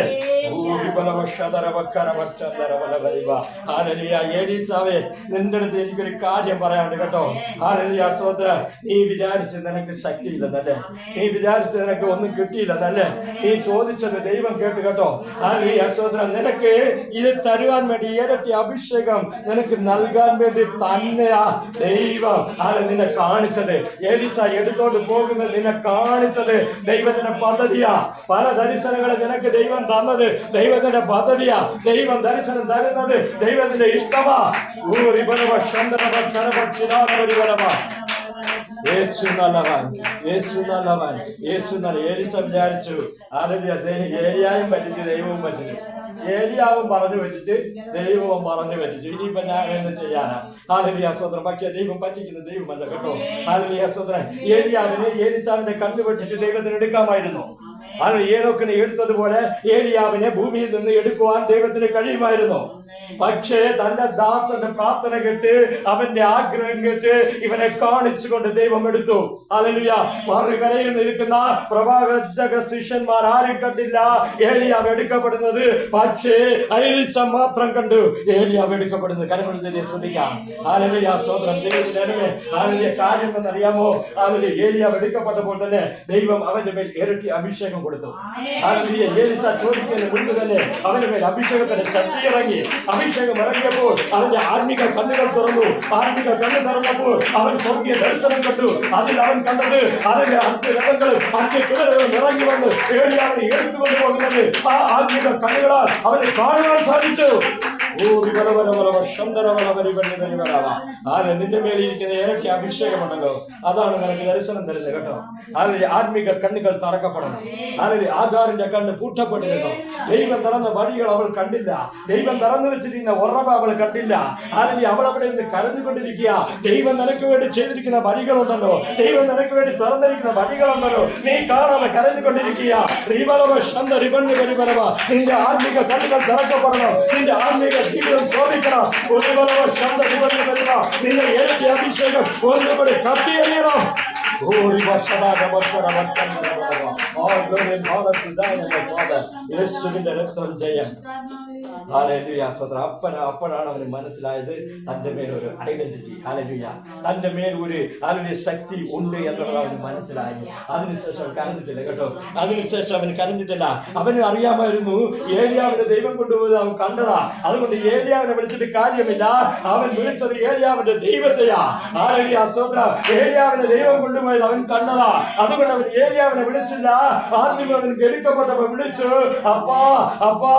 ഏലീസാവേ, നിന്റെ അടുത്ത് എനിക്കൊരു കാര്യം പറയാനുണ്ട് കേട്ടോ. നീ വിചാരിച്ച് നിനക്ക് ശക്തിയില്ലെന്നല്ലേ, നീ വിചാരിച്ച് നിനക്ക് ഒന്നും കിട്ടിയില്ലെന്നല്ലേ, നീ ചോദിച്ചത് ദൈവം കേട്ടു കേട്ടോ. നിനക്ക് ഇത് തരുവാൻ വേണ്ടി ഇരട്ടി അഭിഷേകം നിനക്ക് നൽകാൻ വേണ്ടി തന്നെയാ ദൈവം നിന്നെ കാണിച്ചത്. ഏലീസ എടുത്തോണ്ട് പോകുന്നത് നിന്നെ കാണിച്ചത് ദൈവത്തിന്റെ പദ്ധതിയാ. പല ദർശനങ്ങളെ നിനക്ക് ദൈവം തന്നത് ദൈവത്തിന്റെ പദ്ധതിയാ. ദൈവം ദർശനം തരുന്നത് ദൈവത്തിന്റെ ഇഷ്ടമാ. യേശു നല്ലവൻ, യേശു നല്ലവൻ, യേശു നല്ല. ഏലിസ വിചാരിച്ചു ഏലിയായും പറ്റിച്ച് ദൈവവും പറ്റിച്ചു, ഏലിയാവും പറഞ്ഞു വെച്ചിട്ട് ദൈവവും പറഞ്ഞു വെച്ചിച്ചു. ഇനിയിപ്പോ ഞാൻ എന്ന് ചെയ്യാനാ? ഹല്ലേലൂയ സ്തോത്രം. പക്ഷെ ദൈവം പറ്റിക്കുന്ന ദൈവമല്ല കേട്ടോ. ഹല്ലേലൂയ സ്തോത്രം. ഏലിയാവിനെ ഏലിസാവിനെ കണ്ടുപറ്റിട്ട് ദൈവത്തിന് എടുക്കാമായിരുന്നു. ഏനോക്കിനെ എടുത്തതുപോലെ ഏലിയാവിനെ ഭൂമിയിൽ നിന്ന് എടുക്കുവാൻ ദൈവത്തിന് കഴിയുമായിരുന്നു. പക്ഷേ തന്റെ ദാസന്റെ പ്രാർത്ഥന കേട്ട്, അവന്റെ ആഗ്രഹം കേട്ട് ഇവനെ കാണിച്ചുകൊണ്ട് ദൈവം എടുത്തു. ഹല്ലേലൂയ. മറുകരയിൽ നിൽക്കുന്ന പ്രവാചക ശിഷ്യന്മാർ ആരും കണ്ടില്ല ഏലിയാവ് എടുക്കപ്പെടുന്നത്. പക്ഷേ ഏലീസ മാത്രം കണ്ടു ഏലിയാവ് എടുക്കപ്പെടുന്നത്. കരങ്ങളിൽ ശ്രദ്ധിക്കാം. ഹല്ലേലൂയ സ്തോത്രം. ദൈവത്തിന്റെ കാര്യം എന്നറിയാമോ? ഏലിയാവ് എടുക്കപ്പെട്ടപ്പോൾ തന്നെ ദൈവം അവന്റെ മേൽ ഇരട്ടി അഭിഷേകം കൊടുത്തു. ഏലീസ ചോദിക്കുന്നതിന് മുൻപ് തന്നെ അവന്റെ മേൽ അഭിഷേകത്തിന്റെ ശക്തി ഇറങ്ങി. അഭിഷേകം ഇറങ്ങിയപ്പോൾ അവന്റെ ആത്മിക കണ്ണുകൾ തുറന്നു. ആത്മിക കണ്ണു തുറന്നപ്പോൾ അവൻ സ്വർഗീയ ദർശനം കണ്ടു. അതിൽ അവൻ കണ്ടത് അതിന്റെ അത്ഭുതങ്ങളും അത്ഭുതങ്ങളും ഇറങ്ങി വന്ന് ഏലിയാവിനെ എടുത്തുകൊണ്ട് പോകുന്നത് ആ ആത്മിക കണ്ണുകളാൽ അവനെ കാണുവാൻ സാധിച്ചു. നിന്റെ മേലിരിക്കുന്ന ഇരട്ടി അഭിഷേകമുണ്ടല്ലോ, അതാണ് നിനക്ക് ദർശനം തരുന്നത് കേട്ടോ. ആത്മീക കണ്ണുകൾ തറക്കപ്പെടണം. ആഗാറിന്റെ കണ്ണ് പൂട്ടപ്പെട്ടിരുന്നു. ദൈവം തുറന്ന വഴികൾ അവൾ കണ്ടില്ല. ദൈവം തുറന്നു വെച്ചിരിക്കുന്ന ഉറവ അവൾ കണ്ടില്ല. അവൾ അവിടെ നിന്ന് കരഞ്ഞുകൊണ്ടിരിക്കുക. ദൈവം നിനക്ക് വേണ്ടി ചെയ്തിരിക്കുന്ന വഴികളുണ്ടല്ലോ, ദൈവം നിനക്ക് വേണ്ടി തുറന്നിരിക്കുന്ന വഴികളുണ്ടല്ലോ, നീ കാണാതെ കരഞ്ഞുകൊണ്ടിരിക്കുക. നിന്റെ ആത്മീക കണ്ണുകൾ തുറക്കപ്പെടണം. നിന്റെ ആത്മീക ജീവിതം ശോഭിക്കണം. നിന്റെ ഇരട്ടി അഭിഷേകം ഒന്നുകൂടി കത്തിയെറിയണം. യേശുവിന്റെ രക്തം ജയം. അപ്പോഴാണ് അവന് മനസ്സിലായത് തന്റെ മേൽ ഒരു ഐഡന്റിറ്റി, തന്റെ മേൽ ഒരു ശക്തി ഉണ്ട് എന്നുള്ളത് അവന് മനസ്സിലായി. അതിനുശേഷം അവൻ കരഞ്ഞിട്ടില്ല കേട്ടോ. അതിനുശേഷം അവൻ കരഞ്ഞിട്ടില്ല. അവന് അറിയാമായിരുന്നു ഏലിയാവിനെ ദൈവം കൊണ്ടുപോയത് അവൻ കണ്ടതാ. അതുകൊണ്ട് ഏലിയാവിനെ വിളിച്ചിട്ട് കാര്യമില്ല. അവൻ വിളിച്ചത് ഏലിയാവിന്റെ ദൈവത്തെയാ. ഏലിയാവിനെ ദൈവം കൊണ്ടുപോയത് അവൻ കണ്ടതാ. അതുകൊണ്ട് അവൻ ഏലിയാവിനെ വിളിച്ചില്ല. ആദ്യം അവൻ എടുക്കപ്പെട്ടവ വിളിച്ചു, അപ്പാ അപ്പാ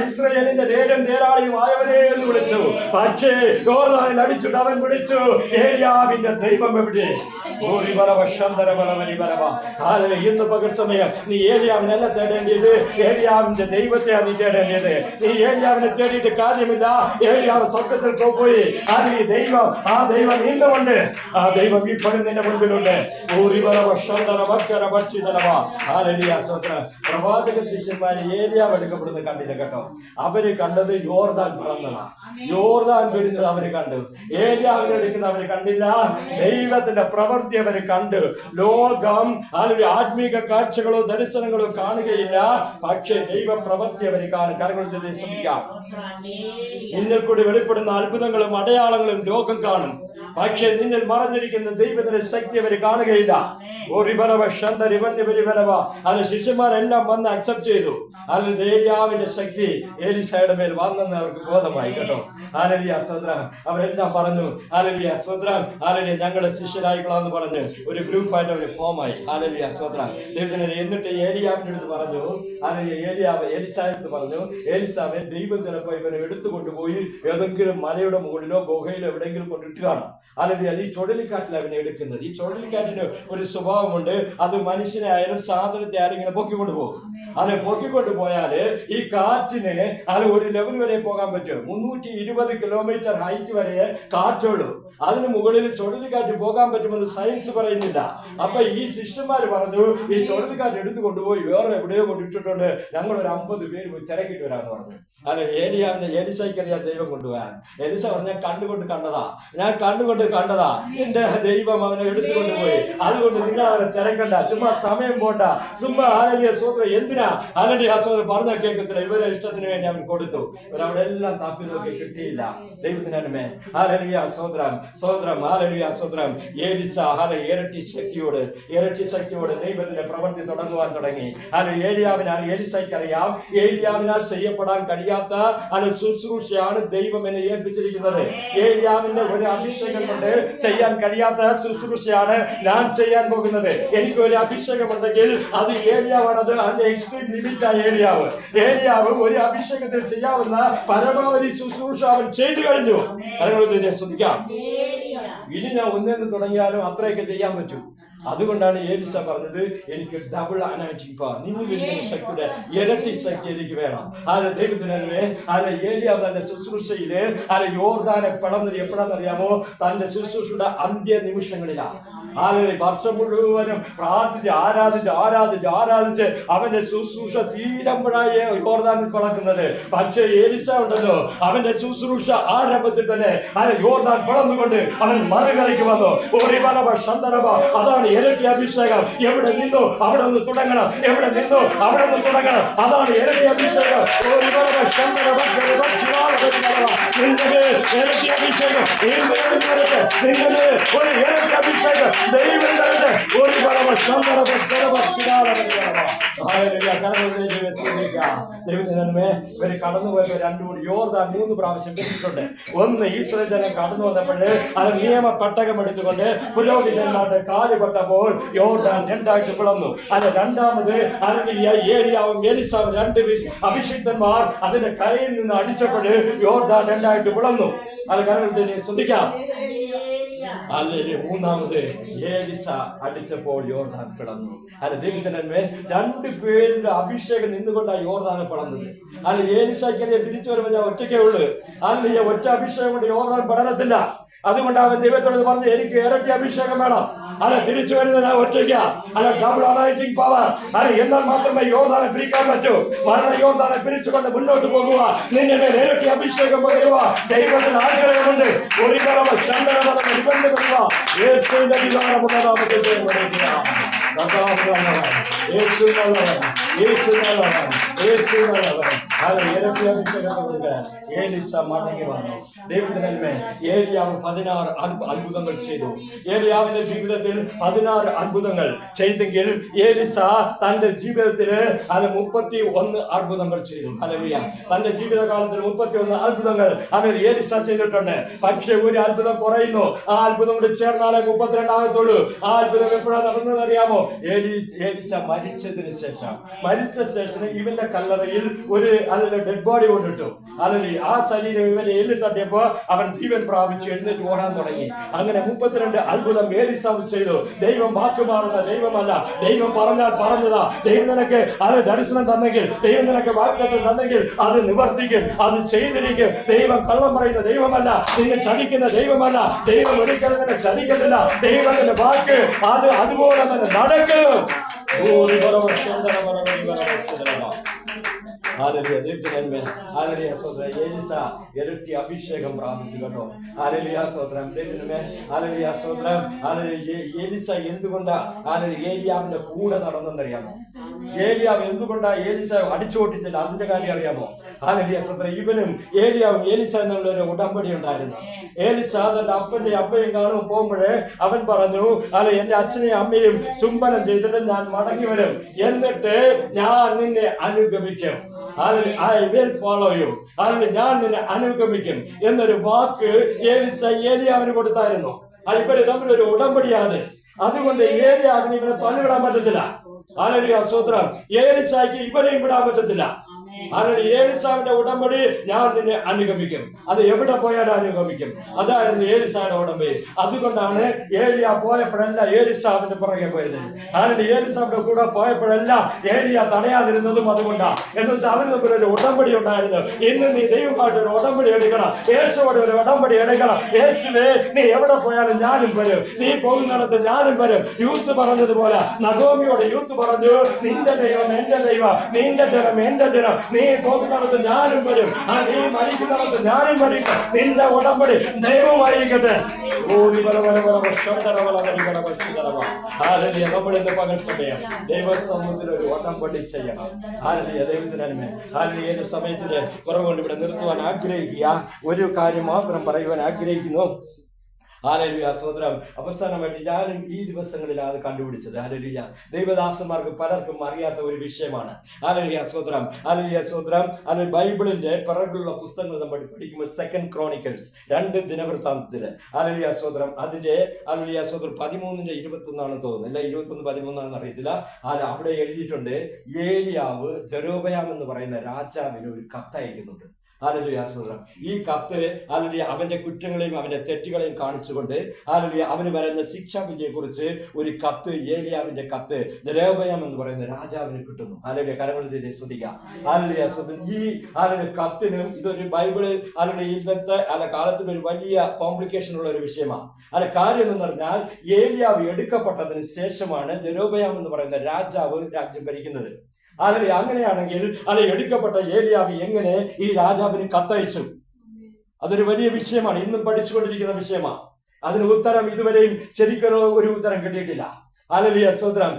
ഇസ്രായേലിന്റെ നേരം നേരാളിയും ആയവരെ എന്ന് വിളിച്ചു. പക്ഷേ യോർദാനിൽ അടിച്ചിട്ട് അവൻ വിളിച്ചു, ഏലിയാവിന്റെ ദൈവം എവിടെ? ഇന്ന് പകൽ സമയം നീ ഏലിയാവിനല്ല തേടേണ്ടത്, ഏലിയാവിന്റെ ദൈവത്തെയാണ് നീ തേടേണ്ടത്. നീ ഏലിയാവിനെ തേടിയിട്ട് കാര്യമില്ല. ഏലിയാവ് സ്വർഗത്തിൽ പോയി. ദൈവം, ആ ദൈവം ഇന്നുമുണ്ട്. ആ ദൈവം ഇപ്പോഴും നിന്റെ മുൻപിലുണ്ട്. പ്രവാചക ശിഷ്യന്മാര് ഏലിയാവ് എടുക്കപ്പെടുന്നത് കണ്ടില്ല കേട്ടോ. അവര് കണ്ടത് യോർദാൻ പിളർന്നതാണ്. യോർദാൻ വരുന്നത് അവര് കണ്ടു. ഏലിയാവിനെ എടുക്കുന്ന അവര് കണ്ടില്ല. ദൈവത്തിന്റെ പ്രവൃത്തി അവര് കണ്ടു. ലോകം ആത്മീക കാഴ്ചകളോ ദർശനങ്ങളോ കാണുകയില്ല. പക്ഷേ ദൈവ പ്രവൃത്തി അവര് കാണും. കരങ്ങളുടെ ശ്രമിക്കാം. നിന്നിൽ കൂടി വെളിപ്പെടുന്ന അത്ഭുതങ്ങളും അടയാളങ്ങളും ലോകം കാണും. പക്ഷേ നിന്നിൽ മറഞ്ഞിരിക്കുന്ന ദൈവത്തിന്റെ ശക്തി അവര് കാണുകയില്ല. അത് ശിഷ്യന്മാരെല്ലാം വന്ന് അക്സെപ്റ്റ് ചെയ്തു. അത് ഏലിയാവിന്റെ ശക്തി ഏലിശയുടെ മേൽ വന്നെന്ന് അവർക്ക് ബോധമായി കേട്ടോ. അവരെല്ലാം പറഞ്ഞു ഞങ്ങളുടെ ശിഷ്യരായിക്കൊള്ളാന്ന് പറഞ്ഞ് ഒരു ഗ്രൂപ്പായിട്ട് അവര് ഫോമായി. എന്നിട്ട് ഏലിയാവിന്റെ അടുത്ത് പറഞ്ഞു, ഏലിശായടുത്ത് പറഞ്ഞു, ഏലിശാവെ ദൈവം ചിലപ്പോ ഇവനെ എടുത്തുകൊണ്ടുപോയി ഏതെങ്കിലും മലയുടെ മുകളിലോ ഗുഹയിലോ എവിടെയെങ്കിലും കൊണ്ടിട്ട് കാണാം. അല്ലെങ്കിൽ ഈ ചുഴലിക്കാറ്റിൽ അവനെ എടുക്കുന്നത്. ഈ ചുഴലിക്കാറ്റിന് ഒരു സ്വഭാവമുണ്ട്. അത് മനുഷ്യനെ ആയാലും സാധനത്തെ ആരും ഇങ്ങനെ പൊക്കിക്കൊണ്ടു പോകും. അത് പൊക്കിക്കൊണ്ട് പോയാല് ഈ കാറ്റിന് അത് ഒരു ലെവൽ വരെ പോകാൻ പറ്റും. 320 കിലോമീറ്റർ ഹൈറ്റ് വരെ കാറ്റുള്ളൂ. അതിന് മുകളിൽ ചുഴലിക്കാറ്റ് പോകാൻ പറ്റുമെന്ന് സയൻസ് പറയുന്നില്ല. അപ്പൊ ഈ ശിഷ്യന്മാര് പറഞ്ഞു, ഈ ചുഴലിക്കാറ്റ് എടുത്തു കൊണ്ടുപോയി വേറെ എവിടെയോ കൊണ്ടിട്ടിട്ടുണ്ട്, ഞങ്ങൾ ഒരു 50 പേര് പോയി തിരക്കിട്ട് വരാന്ന് പറഞ്ഞു. അല്ല ഏലിയാവിന്റെ എലിശയ്ക്കറിയാൻ ദൈവം കൊണ്ടുപോകാൻ. എലിശ പറഞ്ഞ കണ്ണുകൊണ്ട് കണ്ടതാ, ഞാൻ കണ്ണുകൊണ്ട് കണ്ടതാ, എന്റെ ദൈവം അവനെ എടുത്തുകൊണ്ടുപോയി. അതുകൊണ്ട് നിങ്ങൾ അവനെ തിരക്കണ്ട, ചുമ്മാ സമയം പോണ്ട, ചുമ്മാ ആലലിയ സൂത്രം എന്തിനാ ആലലിയ സൂത്രം പറഞ്ഞാൽ കേൾക്കത്തില്ല. ഇവരെ ഇഷ്ടത്തിന് വേണ്ടി അവൻ കൊടുത്തു. ഇവരവിടെ എല്ലാം തപ്പി നോക്കി കിട്ടിയില്ല. ദൈവത്തിനേ ആലലിയ സൂത്രം സോദരം ഹല്ലേലൂയ സ്തോത്രം. ഏലിസ ഇരട്ടി ശക്തിയോട് ദൈവത്തിന്റെ പ്രവൃത്തി തുടങ്ങുവാൻ തുടങ്ങി. ഏലിസയ്ക്കറിയാം ഏലിയാവിനാൽ ചെയ്യപ്പെടാൻ കഴിയാത്ത ശുശ്രൂഷയാണ് ദൈവം എന്നെ ഏൽപ്പിച്ചിരിക്കുന്നത്. ഏലിയാവിന്റെ ഒരു അഭിഷേകം കൊണ്ട് ചെയ്യാൻ കഴിയാത്ത ശുശ്രൂഷയാണ് ഞാൻ ചെയ്യാൻ പോകുന്നത്. എനിക്ക് ഒരു അഭിഷേകമുണ്ടെങ്കിൽ അത് ഏലിയാവാണ്. അത് അതിന്റെ എക്സ്ട്രീം ലിമിറ്റായ ഏലിയാവ് ഒരു അഭിഷേകത്തിൽ ചെയ്യാവുന്ന പരമാവധി ശുശ്രൂഷ അവൻ ചെയ്തു കഴിഞ്ഞു. അതുകൊണ്ട് ശ്രദ്ധിക്കാം, ഇനി ഞാൻ ഒന്നേന്ന് തുടങ്ങിയാലും അത്രയൊക്കെ ചെയ്യാൻ പറ്റും. അതുകൊണ്ടാണ് ഏലിസ പറഞ്ഞത്, എനിക്ക് ഡബിൾ അനോയിന്റിംഗ് പവർ, നിങ്ങൾ ശക്തിയുടെ ഇരട്ടി ശക്തി എനിക്ക് വേണം. ദൈവത്തിന് ഏലിയാവ് തന്റെ ശുശ്രൂഷയില് യോർദാനെ പിളർന്നത് എപ്പോഴാണെന്നറിയാമോ? തന്റെ ശുശ്രൂഷയുടെ അന്ത്യ നിമിഷങ്ങളിലാണ്. വർഷം മുഴുവനും പ്രാർത്ഥിച്ച് ആരാധിച്ച് അവന്റെ ശുശ്രൂഷ തീരുമ്പോഴായി യോർദാനിൽ പിളക്കുന്നത്. പക്ഷേ ഏലിസ ഉണ്ടല്ലോ, അവന്റെ ശുശ്രൂഷ ആരംഭത്തിൽ തന്നെ യോർദാൻ പിളർന്നുകൊണ്ട് അവൻ മറുകരയ്ക്ക് വന്നു. അതാണ് ഇരട്ടി അഭിഷേകം. എവിടെ നിന്നോ അവിടെ നിന്ന് തുടങ്ങണം, എവിടെ നിന്നോ അവിടെ നിന്ന് തുടങ്ങണം. അതാണ് ഇരട്ടി അഭിഷേകം. ഇരട്ടി അഭിഷേകം ഒരു ഇരട്ടി അഭിഷേകം ദൈവം ഒരു ദൈവത്തിനന്മേ ഇവര് കടന്നുപോയപ്പോ യോർദാൻ 3 പ്രാവശ്യം പിരിച്ചിട്ടുണ്ട്. ഒന്ന് ഈശ്വര ജനം കടന്നു വന്നപ്പോഴ് അത് നിയമ പെട്ടകം എടുത്തുകൊണ്ട് പുരോഹിതന്മാരുടെ കാലുപെട്ടപ്പോൾ യോർദാൻ 2ആയിട്ട് പിളർന്നു. അത് രണ്ടാമത് ഏലിയാവും എലിസാവും 2 അഭിഷിക്തന്മാർ അതിന്റെ കരയിൽ നിന്ന് അടിച്ചപ്പോൾ യോർദാൻ 2ആയിട്ട് പിളർന്നു. അത് കരത്തിൽ ശ്രദ്ധിക്കാം. അല്ലെങ്കിൽ മൂന്നാമത് ഏലിസ അടിച്ചപ്പോൾ യോർദാൻ പിളർന്നു. അല്ല ദൈവത്തിനന്മേ 2 പേരുടെ അഭിഷേകം നിന്നുകൊണ്ടാണ് യോർദാനെ പിളർന്നത്. അല്ല ഏലിസയ്ക്കെതിരെ തിരിച്ചു വരുമ്പോൾ ഞാൻ ഒറ്റയ്ക്കേ ഉള്ളു. അല്ല ഈ ഒറ്റ അഭിഷേകം കൊണ്ട് യോർദാൻ പിളരത്തില്ല. അതുകൊണ്ട് അവൻ ദൈവത്തോട് പറഞ്ഞു, എനിക്ക് ഇരട്ടി അഭിഷേകം വേണം. അല്ല തിരിച്ചു വരുന്നത് ഞാൻ ഒറ്റയ്ക്ക. അല്ല ഡബിൾ അനോയിന്റിംഗ് പവർ. അല്ല എന്നാൽ മാത്രമേ യോർദാനെ പിരിക്കാൻ പറ്റൂ. മരണ യോർദാനെ പിരിച്ചുകൊണ്ട് മുന്നോട്ട് പോകുക. നിന്റെ മേൽ ഇരട്ടി അഭിഷേകം പകരുക. ദൈവത്തിന് ആഗ്രഹമുണ്ട്. ഒരു കലവ ചന്ദ്രവ നിബന്ധന യേശുവിന്റെ അധികാരമുള്ള നാമത്തിൽ ഏലിസ മടങ്ങി വന്നു. ദൈവത്തിനന്മേ ഏലിയാവ് 16 അത്ഭുതങ്ങൾ ചെയ്തു. ഏലിയാവിന്റെ ജീവിതത്തിൽ 16 അത്ഭുതങ്ങൾ ചെയ്തെങ്കിൽ ഏലിസ തന്റെ ജീവിതത്തില് 31 അത്ഭുതങ്ങൾ ചെയ്തു. ഹല്ലേലൂയ. തന്റെ ജീവിതകാലത്തിൽ 31 അത്ഭുതങ്ങൾ ഏലിസ ചെയ്തിട്ടുണ്ട്. പക്ഷെ ഒരു അത്ഭുതം കുറയുന്നു. ആ അത്ഭുതം കൂടി ചേർന്നാലേ 32 ആകത്തുള്ളൂ. ആ അത്ഭുതം എപ്പോഴാണ് നടന്നത് അറിയാമോ? ഏലിസ മരിച്ച ശേഷം ഇവന്റെ കല്ലറയിൽ ഒരു ഡെഡ് ബോഡി കൊണ്ടിട്ടു. അല്ലെങ്കിൽ ആ ശരീരം ഇവനെ എല്ലിൽ തട്ടിയപ്പോ അവൻ ജീവൻ പ്രാപിച്ച് എഴുന്നേറ്റ് ഓടാൻ തുടങ്ങി. അങ്ങനെ 32 അത്ഭുതം ഏലിസ ചെയ്തു. ദൈവം വാക്കുമാറുന്ന ദൈവമല്ല. ദൈവം പറഞ്ഞാൽ പറഞ്ഞതാ. ദൈവം നിനക്ക് ദർശനം തന്നെങ്കിൽ, ദൈവം നിനക്ക് വാഗ്ദത്തം തന്നെങ്കിൽ അത് നിവർത്തിക്കും, അത് ചെയ്തിരിക്കും. ദൈവം കള്ളം പറയുന്ന ദൈവമല്ല, നിന്നെ ചതിക്കുന്ന ദൈവമല്ല. ദൈവം ഒരിക്കലും നിന്നെ ചതിക്കത്തില്ല. ദൈവത്തിന്റെ വാക്ക് അത് അതുപോലെ തന്നെ നടക്കും. ഏലിസ ഇരട്ടി അഭിഷേകം പ്രാപിച്ചു കേട്ടോ. ഏലിസ എന്തുകൊണ്ടാ ഏലിയാവിന്റെ കൂടെ നടന്നെന്നറിയാമോ? ഏലിയാവ് എന്തുകൊണ്ടാ ഏലിസ അടിച്ചുകൊട്ടിട്ടില്ല? അതിന്റെ കാര്യം അറിയാമോ? ഇവനും ഏലിയാവും ഏലിസ എന്നുള്ള ഒരു ഉടമ്പടി ഉണ്ടായിരുന്നു. ഏലിസ തന്റെ അപ്പയും കാണും പോകുമ്പോഴേ അവൻ പറഞ്ഞു, എന്റെ അച്ഛനെയും അമ്മയും ചുംബനം ചെയ്തിട്ട് ഞാൻ മടങ്ങി വരും, എന്നിട്ട് ഞാൻ നിന്നെ അനുഗമിക്കും. I will follow you. ഞാൻ നിന്നെ അനുഗമിക്കും എന്നൊരു വാക്ക് ഏലിസ ഏലിയാവിന് കൊടുത്തായിരുന്നു. ഇവര് തമ്മിലൊരു ഉടമ്പടിയാണ്. അതുകൊണ്ട് ഏലിയാവിന് ഇവനെ പണിവിടാൻ പറ്റത്തില്ല. സ്തോത്രം. ഏലിസായ്ക്ക് ഇവരെയും വിടാൻ പറ്റത്തില്ല. ഏലിസാവിന്റെ ഉടമ്പടി, ഞാൻ നിന്നെ അനുഗമിക്കും. അത് എവിടെ പോയാലും അനുഗമിക്കും. അതായിരുന്നു ഏലിസായുടെ ഉടമ്പടി. അതുകൊണ്ടാണ് ഏലിയ പോയപ്പോഴെല്ലാം ഏലിസാവിന്റെ പുറകെ പോയത്. ഏലിസാവിന്റെ കൂടെ പോയപ്പോഴെല്ലാം ഏലിയ തടയാതിരുന്നതും അതുകൊണ്ടാണ്. എന്നുവെച്ചാൽ അവന് തമ്മിൽ ഒരു ഉടമ്പടി ഉണ്ടായിരുന്നു. ഇന്ന് നീ ദൈവമായിട്ട് ഒരു ഉടമ്പടി എടുക്കണം. യേശുവോട് ഒരു ഉടമ്പടി എടുക്കണം. യേശുവേ, നീ എവിടെ പോയാലും ഞാനും വരും, നീ പോകുന്നിടത്ത് ഞാനും വരും. യൂത്ത് പറഞ്ഞതുപോലെ നഗോമിയോട് യൂത്ത് പറഞ്ഞു, നിന്റെ ദൈവം എന്റെ ദൈവം, നിന്റെ ജനം എന്റെ ജനം. നീ പോകുന്നിടത്ത് ഞാനും വരും, നീ മരിക്കുന്നിടത്ത് ഞാനും മരിക്കും. നിന്റെ ഉടമ്പടി ദൈവമായിരിക്കട്ടെ. നമ്മളിന്ന് പകൽ സമയം ദൈവസമൂഹത്തിൽ ഒരു ഉടമ്പടി ചെയ്യണം. ദൈവത്തിനന്മേ ഏത് സമയത്തിന്റെ കുറവുകൊണ്ട് ഇവിടെ നിർത്തുവാൻ ആഗ്രഹിക്കുക. ഒരു കാര്യം മാത്രം പറയുവാൻ ആഗ്രഹിക്കുന്നു. ഹല്ലേലൂയ, സ്തോത്രം. അവസാനമായിട്ട് ഞാനും ഈ ദിവസങ്ങളിൽ അത് കണ്ടുപിടിച്ചത്. ഹല്ലേലൂയ. ദൈവദാസന്മാർക്ക് പലർക്കും അറിയാത്ത ഒരു വിഷയമാണ്. ഹല്ലേലൂയ, സ്തോത്രം. ഹല്ലേലൂയ, സ്തോത്രം. അത് ബൈബിളിന്റെ പിറകുള്ള പുസ്തകങ്ങൾ നമ്മൾ പഠിക്കുമ്പോൾ 2 ക്രോണിക്കൽസ് 2 ദിനവൃത്താന്തത്തില് ഹല്ലേലൂയ, സ്തോത്രം. അതിന്റെ ഹല്ലേലൂയ, സ്തോത്രം 13:21 തോന്നുന്നു, അല്ല 21-13 അറിയത്തില്ല. അവിടെ എഴുതിയിട്ടുണ്ട്, ഏലിയാവ് ജെരോബയാം എന്ന് പറയുന്ന രാജാവിന് ഒരു കത്തയക്കുന്നുണ്ട്. ഹല്ലേലൂയ, സ്തോത്രം. ഈ കത്ത് ഹല്ലേലൂയ അവന്റെ കുറ്റങ്ങളെയും അവന്റെ തെറ്റുകളെയും കാണിച്ചുകൊണ്ട് ഹല്ലേലൂയ അവന് വരുന്ന ശിക്ഷാവിധിയെ കുറിച്ച് ഒരു കത്ത്, ഏലിയാവിന്റെ കത്ത് ജെരോബയാം എന്ന് പറയുന്ന രാജാവിന് കിട്ടുന്നു. ഹല്ലേലൂയ, കരങ്ങളിൽ ശ്രദ്ധിക്കാം. ഹല്ലേലൂയ, ഈ ഹല്ലേലൂയ കത്തിനും ഇതൊരു ബൈബിളിൽ ഹല്ലേലൂയ ഇന്നത്തെ കാലത്തിൽ ഒരു വലിയ കോംപ്ലിക്കേഷൻ ഉള്ള ഒരു വിഷയമാണ്. കാര്യം എന്ന് പറഞ്ഞാൽ ഏലിയാവ് എടുക്കപ്പെട്ടതിന് ശേഷമാണ് ജെരോബയാം എന്ന് പറയുന്ന രാജാവ് രാജ്യം ഭരിക്കുന്നത്. അങ്ങനെയാണെങ്കിൽ എടുക്കപ്പെട്ട ഏലിയാവ് എങ്ങനെ ഈ രാജാവിന് കത്തയച്ചു? അതൊരു വലിയ വിഷയമാണ്, ഇന്നും പഠിച്ചുകൊണ്ടിരിക്കുന്ന വിഷയമാണ്. അതിന് ഉത്തരം ഇതുവരെയും ശരിക്കും ഒരു ഉത്തരം കിട്ടിയിട്ടില്ല. ഹല്ലേലൂയ, സ്തോത്രം.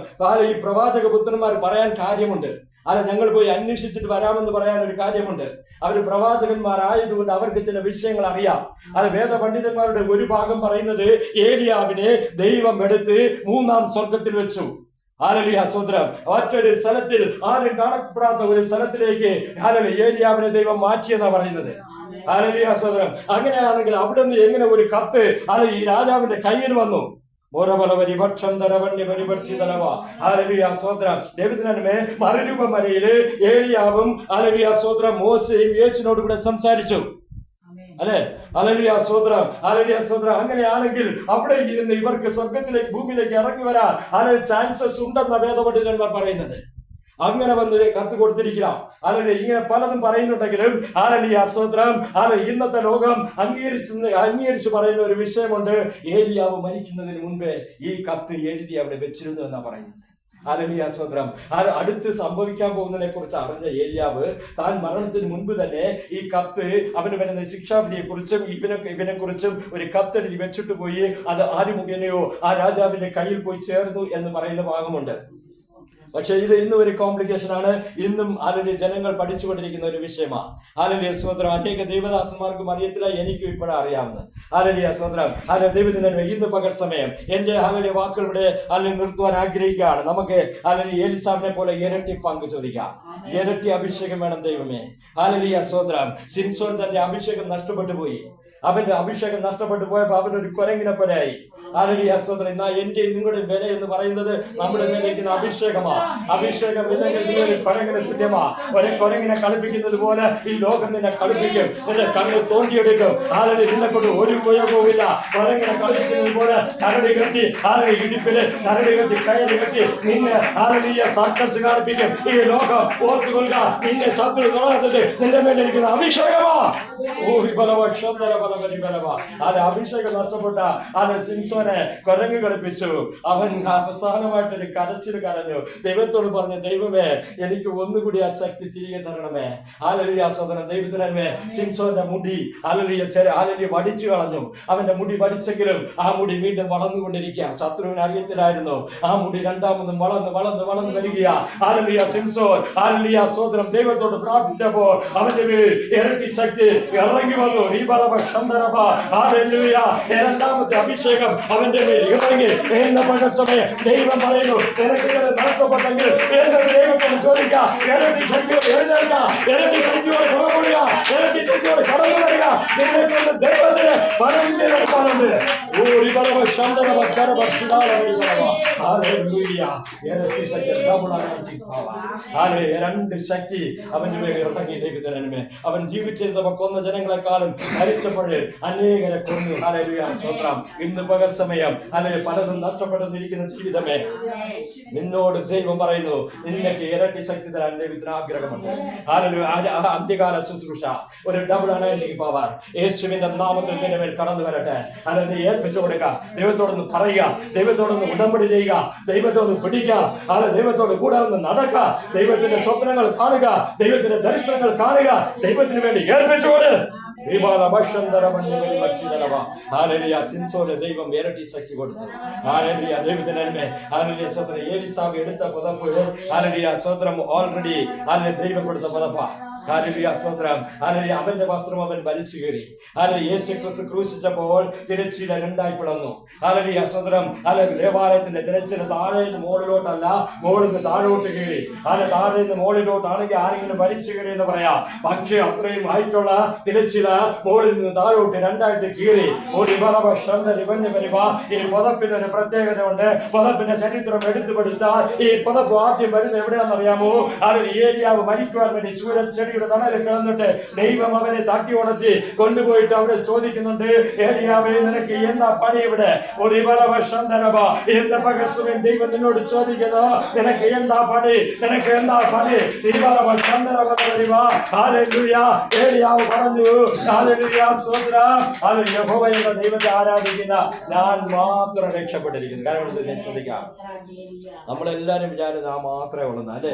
ഈ പ്രവാചക പുത്രന്മാർ പറയാൻ കാര്യമുണ്ട്. ഞങ്ങൾ പോയി അന്വേഷിച്ചിട്ട് വരാമെന്ന് പറയാൻ ഒരു കാര്യമുണ്ട്. അവർ പ്രവാചകന്മാരായതുകൊണ്ട് അവർക്ക് ചില വിഷയങ്ങൾ അറിയാം. വേദപണ്ഡിതന്മാരുടെ ഒരു ഭാഗം പറയുന്നത് ഏലിയാവിനെ ദൈവം എടുത്ത് 3-ാം സ്വർഗത്തിൽ വെച്ചു. ഹല്ലേലൂയ സ്തോത്രം. മറ്റൊരു സ്ഥലത്തിൽ ആരും കാണപ്പെടാത്ത ഒരു സ്ഥലത്തിലേക്ക് ഏലിയാവിനെ ദൈവം മാറ്റിയെന്നാ പറയുന്നത്. ഹല്ലേലൂയ സ്തോത്രം. അങ്ങനെയാണെങ്കിൽ അവിടെ നിന്ന് എങ്ങനെ ഒരു കത്ത് ഈ രാജാവിന്റെ കയ്യിൽ വന്നു? മറുരൂപമലയില് ഏലിയാവും മോശയും യേശുവിനോട് കൂടെ സംസാരിച്ചു. അല്ലെ? ഹല്ലേലൂയ സ്തോത്രം, ഹല്ലേലൂയ സ്തോത്രം. അങ്ങനെയാണെങ്കിൽ അവിടെ ഇരുന്ന് ഇവർക്ക് സ്വർഗത്തിലേക്ക് ഭൂമിയിലേക്ക് ഇറങ്ങി വരാൻ ചാൻസസ് ഉണ്ടെന്ന വേദപണ്ഡിതന്മാർ പറയുന്നത്. അങ്ങനെ വന്ന് കത്ത് കൊടുത്തിരിക്കണം. അല്ലെങ്കിൽ ഇങ്ങനെ പലതും പറയുന്നുണ്ടെങ്കിലും ഹല്ലേലൂയ സ്തോത്രം, ഇന്നത്തെ ലോകം അംഗീകരിച്ച് പറയുന്ന ഒരു വിഷയമുണ്ട്. ഏലിയാവ് മരിക്കുന്നതിന് മുൻപേ ഈ കത്ത് എഴുതി അവിടെ വെച്ചിരുന്നു എന്നാ പറയുന്നത്. ഹല്ലേലൂയ സ്തോത്രം. അടുത്ത് സംഭവിക്കാൻ പോകുന്നതിനെ കുറിച്ച് അറിഞ്ഞ ഏലിയാവ് താൻ മരണത്തിന് മുൻപ് തന്നെ ഈ കത്ത് അവന് വരുന്ന ശിക്ഷാവിധിയെ കുറിച്ചും ഇവനെ കുറിച്ചും ഒരു കത്തെഴുതി വെച്ചിട്ട് പോയി അത് ആര് മുഖേനയോ ആ രാജാവിന്റെ കയ്യിൽ പോയി ചേർന്നു എന്ന് പറയുന്ന ഭാഗമുണ്ട്. പക്ഷെ ഇത് ഇന്നും ഒരു കോംപ്ലിക്കേഷൻ ആണ്. ഇന്നും ജനങ്ങൾ പഠിച്ചുകൊണ്ടിരിക്കുന്ന ഒരു വിഷയമാണ്. ഹല്ലേലൂയ സ്തോത്രം. അനേക ദൈവദാസന്മാർക്കും അറിയത്തില്ല, എനിക്കും ഇപ്പോഴും അറിയാവുന്നത്. ഹല്ലേലൂയ സ്തോത്രം. ദൈവത്തിന് ഇന്ന് പകൽ സമയം എന്റെ വാക്കുകൾ ഇവിടെ നിർത്തുവാൻ ആഗ്രഹിക്കുകയാണ്. നമുക്ക് ഏലിസാവിനെ പോലെ ഇരട്ടി പങ്ക് ചോദിക്കാം. ഇരട്ടി അഭിഷേകം വേണം ദൈവമേ. ഹല്ലേലൂയ സ്തോത്രം. സിംസോൻ തന്റെ അഭിഷേകം നഷ്ടപ്പെട്ടു പോയി. അവന്റെ അഭിഷേകം നഷ്ടപ്പെട്ടു പോയപ്പോ അവനൊരു കുരങ്ങിനെ പോലെയായി. ഹല്ലേലൂയ സ്തോത്രം. എന്നാ എന്റെ നിങ്ങളുടെ വില എന്ന് പറയുന്നത് നമ്മുടെ മേലേക്കുന്ന അഭിഷേകമാ. അഭിഷേകം ഇല്ലെങ്കിൽ നീ ഒരു കുരങ്ങിനെ തുല്യമാ. ഒരു കുരങ്ങിനെ കളിപ്പിക്കുന്നത് പോലെ ഈ ലോകം നിന്നെ കളിപ്പിക്കും. നിന്റെ കണ്ണ് തോണ്ടിയെടുക്കും. നിന്നെ കൊണ്ട് ഒരു ഉപയോഗവുമില്ല. കുരങ്ങിനെ കളിപ്പിക്കുന്നത് പോലെ കരടി കെട്ടി ഇടുപ്പില് കരടി കെട്ടി കയറി കെട്ടി നിന്നെ സർക്കസ് കളിപ്പിക്കും. ഈ ലോകം ഓർത്തുകൊള്ളുക, നിന്നെ ശത്രു തൊടാത്തത് നിന്റെ മേലിരിക്കുന്ന അഭിഷേകമാ. അഭിഷേകം നഷ്ടപ്പെട്ട സിംസോനെ കുരങ്ങ് കളിപ്പിച്ചു. അവൻ അവസാനമായിട്ടൊരു കരച്ചിൽ കരഞ്ഞു. ദൈവത്തോട് പറഞ്ഞു, ദൈവമേ എനിക്ക് ഒന്നുകൂടി ആ ശക്തി തിരികെ തരണമേ. ഹല്ലേലൂയ സ്തോത്രം. ദൈവത്തിനേ സിംസോന്റെ മുടി വടിച്ചു കളഞ്ഞു. അവന്റെ മുടി വടിച്ചെങ്കിലും ആ മുടി വീണ്ടും വളർന്നുകൊണ്ടിരിക്കുക. ശത്രുവിന് അറിയത്തില്ലായിരുന്നു. ആ മുടി രണ്ടാമതും വളർന്ന് വരിക. ഹല്ലേലൂയ സിംസോൻ ഹല്ലേലൂയ സ്തോത്രം ദൈവത്തോട് പ്രാർത്ഥിച്ചപ്പോൾ അവന്റെ ഇരട്ടി ശക്തി ഇറങ്ങി വന്നു. രണ്ടാമത്തെ അഭിഷേകം അവന്റെ മേൽ ഇറങ്ങി എന്ന പകൽ സമയം ദൈവം പറയുന്നു, നിനക്ക് നഷ്ടപ്പെട്ടെങ്കിൽ ദൈവത്തോട് ചോദിക്കാം. ഇരട്ടി ശക്തിയോട് എഴുന്നേൽക്കാം. ഇരട്ടി ശക്തിയോട് പുറപ്പെടുക. ഇരട്ടി ശക്തിയോട് കടന്നു വരിക. നിന്നെക്കൊണ്ട് ദൈവത്തിന് പരമിന്റെ നടത്താനുണ്ട്. രണ്ട് ശക്തി അവന്റെ മേൽ ഇറങ്ങി. ദൈവത്തിനേ അവൻ ജീവിച്ചിരുന്നവ കൊന്ന ജനങ്ങളെക്കാളും മരിച്ചപ്പോഴ് അനേകരെ കൊന്നു. ഹല്ലേലൂയ സ്തോത്രം. ഇന്ന് പകൽ സമയം പലതും നഷ്ടപ്പെട്ടിരിക്കുന്ന ജീവിതമേ, നിന്നോട് ദൈവം പറയുന്നു, നിന്നക്ക് ഇരട്ടി ശക്തി തരാൻ ദൈവത്തിന് ആഗ്രഹമുണ്ട്. അന്ത്യകാല ശുശ്രൂഷ ഒരു ഡബിൾ അനോയിന്റിംഗ് പവർ യേശുവിന്റെ നാമത്തിൽ നിന്റെ മേൽ കടന്നു വരട്ടെ. നീ ഏൽപ്പിച്ചു കൊടുക്കുക. ദൈവത്തോടൊന്ന് പറയുക. ദൈവത്തോടൊന്ന് ഉടമ്പടി ചെയ്യുക. ദൈവത്തോടൊന്ന് പിടിക്കുക. ദൈവത്തോട് കൂടെ ഒന്ന് നടക്കുക. ദൈവത്തിന്റെ സ്വപ്നങ്ങൾ കാണുക. ദൈവത്തിന്റെ ദർശനങ്ങൾ കാണുക. ദൈവത്തിന് വേണ്ടി ഏൽപ്പിച്ചുകൊണ്ട് ദൈവം ഇരട്ടി ശക്തി കൊടുത്തു. ഏലിസാവ് എടുത്ത പുതപ്പ് ഓൾറെഡി ദൈവം കൊടുത്ത പുതപ്പാ. അവന്റെ വസ്ത്രം അവൻ വലിച്ചു കയറി. യേശു ക്രിസ്തു ക്രൂശിച്ചപ്പോൾ തിരച്ചില രണ്ടായി പിളർന്നു. ദേവാലയത്തിന്റെ തിരച്ചില താഴേന്ന് മുകളിലോട്ടല്ല, മുകളിൽ താഴോട്ട് കയറി. താഴേന്ന് മുകളിലോട്ടാണെങ്കിൽ ആരെങ്കിലും വലിച്ചു കയറി എന്ന് പറയാം. പക്ഷെ അത്രയും ആയിട്ടുള്ള തിരച്ചില മുകളിൽ നിന്ന് താഴോട്ട് രണ്ടായിട്ട് കീറി. ഈ പുതപ്പിന് ഒരു പ്രത്യേകത ഉണ്ട്. പുതപ്പിന്റെ ചരിത്രം എടുത്തു പഠിച്ചാൽ ഈ പുതപ്പ് ആദ്യം വരുന്നത് എവിടെയാണെന്നറിയാമോ? ഏലിയാവ് മരിക്കുവാൻ വേണ്ടി ചെടിയുടെ തണലിൽ കിടന്നിട്ട് ദൈവം അവനെ തട്ടി ഉടച്ച് കൊണ്ടുപോയിട്ട് അവിടെ ചോദിക്കുന്നുണ്ട്, ഏലിയാവേ നിനക്ക് എന്താ പണി ഇവിടെ? എന്റെ പകർച്ചവൻ ദൈവം നിന്നോട് ചോദിക്കുന്നു, നിനക്ക് എന്താ പണി? നിനക്ക് എന്താ പണി? ഏലിയാവ് പറഞ്ഞു, യഹോവയുടെ ദൈവത്തെ ആരാധിക്കുന്ന ഞാൻ മാത്രം രക്ഷപ്പെട്ടിരിക്കുന്നു. കാരണം ശ്രദ്ധിക്കാം, നമ്മളെല്ലാരും വിചാരിച്ചത് ആ മാത്രമേ ഉള്ളൂ അല്ലേ?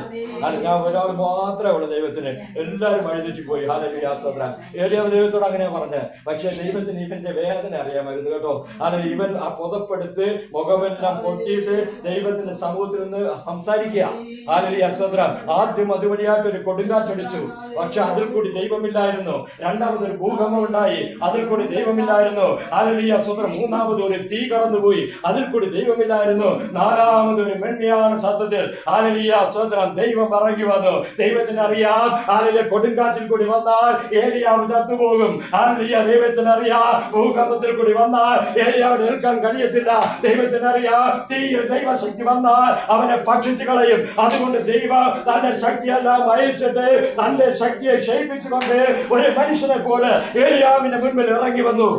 ഞാൻ ഒരാൾ മാത്രമേ ഉള്ളൂ ദൈവത്തിന്. എല്ലാവരും വഴിതെറ്റിപ്പോയി. ഹല്ലേലൂയ സ്തോത്രം. ഏലിയാവ് ദൈവത്തോട് അങ്ങനെ പറഞ്ഞ്, പക്ഷെ ദൈവത്തിന് ഇവന്റെ വേദന അറിയാമായിരുന്നു കേട്ടോ. അല്ലെങ്കിൽ ഇവൻ ആ പുതപ്പെടുത്ത് മുഖമെല്ലാം പൊത്തിയിട്ട് ദൈവത്തിന്റെ സമൂഹത്തിൽ നിന്ന് സംസാരിക്കുക. ഹല്ലേലൂയ സ്തോത്രം. ആദ്യം അതുവഴിയായിട്ട് ഒരു കൊടുങ്കാറ്റടിച്ചു, പക്ഷെ അതിൽ കൂടി ദൈവമില്ലായിരുന്നു. രണ്ടാമതൊരു ഭൂകമ്പം ഉണ്ടായി, അതിൽ കൂടി ദൈവമില്ലായിരുന്നു. ഹല്ലേലൂയ സ്തോത്രം. മൂന്നാമത് ഒരു തീ കടന്നുപോയി, അതിൽ കൂടി ദൈവമില്ലായിരുന്നു. നാലാമതൊരു മെന്മയാണ് സത്യത്തിൽ. ഹല്ലേലൂയ സ്തോത്രം. ദൈവം ഇറങ്ങി വന്നു. ദൈവത്തിന് അറിയാം, ഹല്ലേലൂയ കൊടുങ്കാറ്റിൽ കൂടി വന്നാൽ ഏലിയാവ് ചത്തുപോകും. ഹല്ലേലൂയ. ദൈവത്തിന് അറിയാം, ഭൂകമ്പത്തിൽ കൂടി വന്നാൽ ഏലിയാവിനെ നിൽക്കാൻ കഴിയത്തില്ല. ദൈവത്തിന് അറിയാം, തീയിൽ ദൈവശക്തി വന്നാൽ അവനെ ഭക്ഷിച്ചു കളയും. അതുകൊണ്ട് ദൈവം തന്റെ ശക്തിയെല്ലാം അയച്ചിട്ട് തന്റെ ശക്തിയെ ക്ഷയിപ്പിച്ചുകൊണ്ട് ഒരു മനുഷ്യനെ പോലെ ഏലിയാവിന്റെ മുൻപിൽ ഇറങ്ങി വന്നു.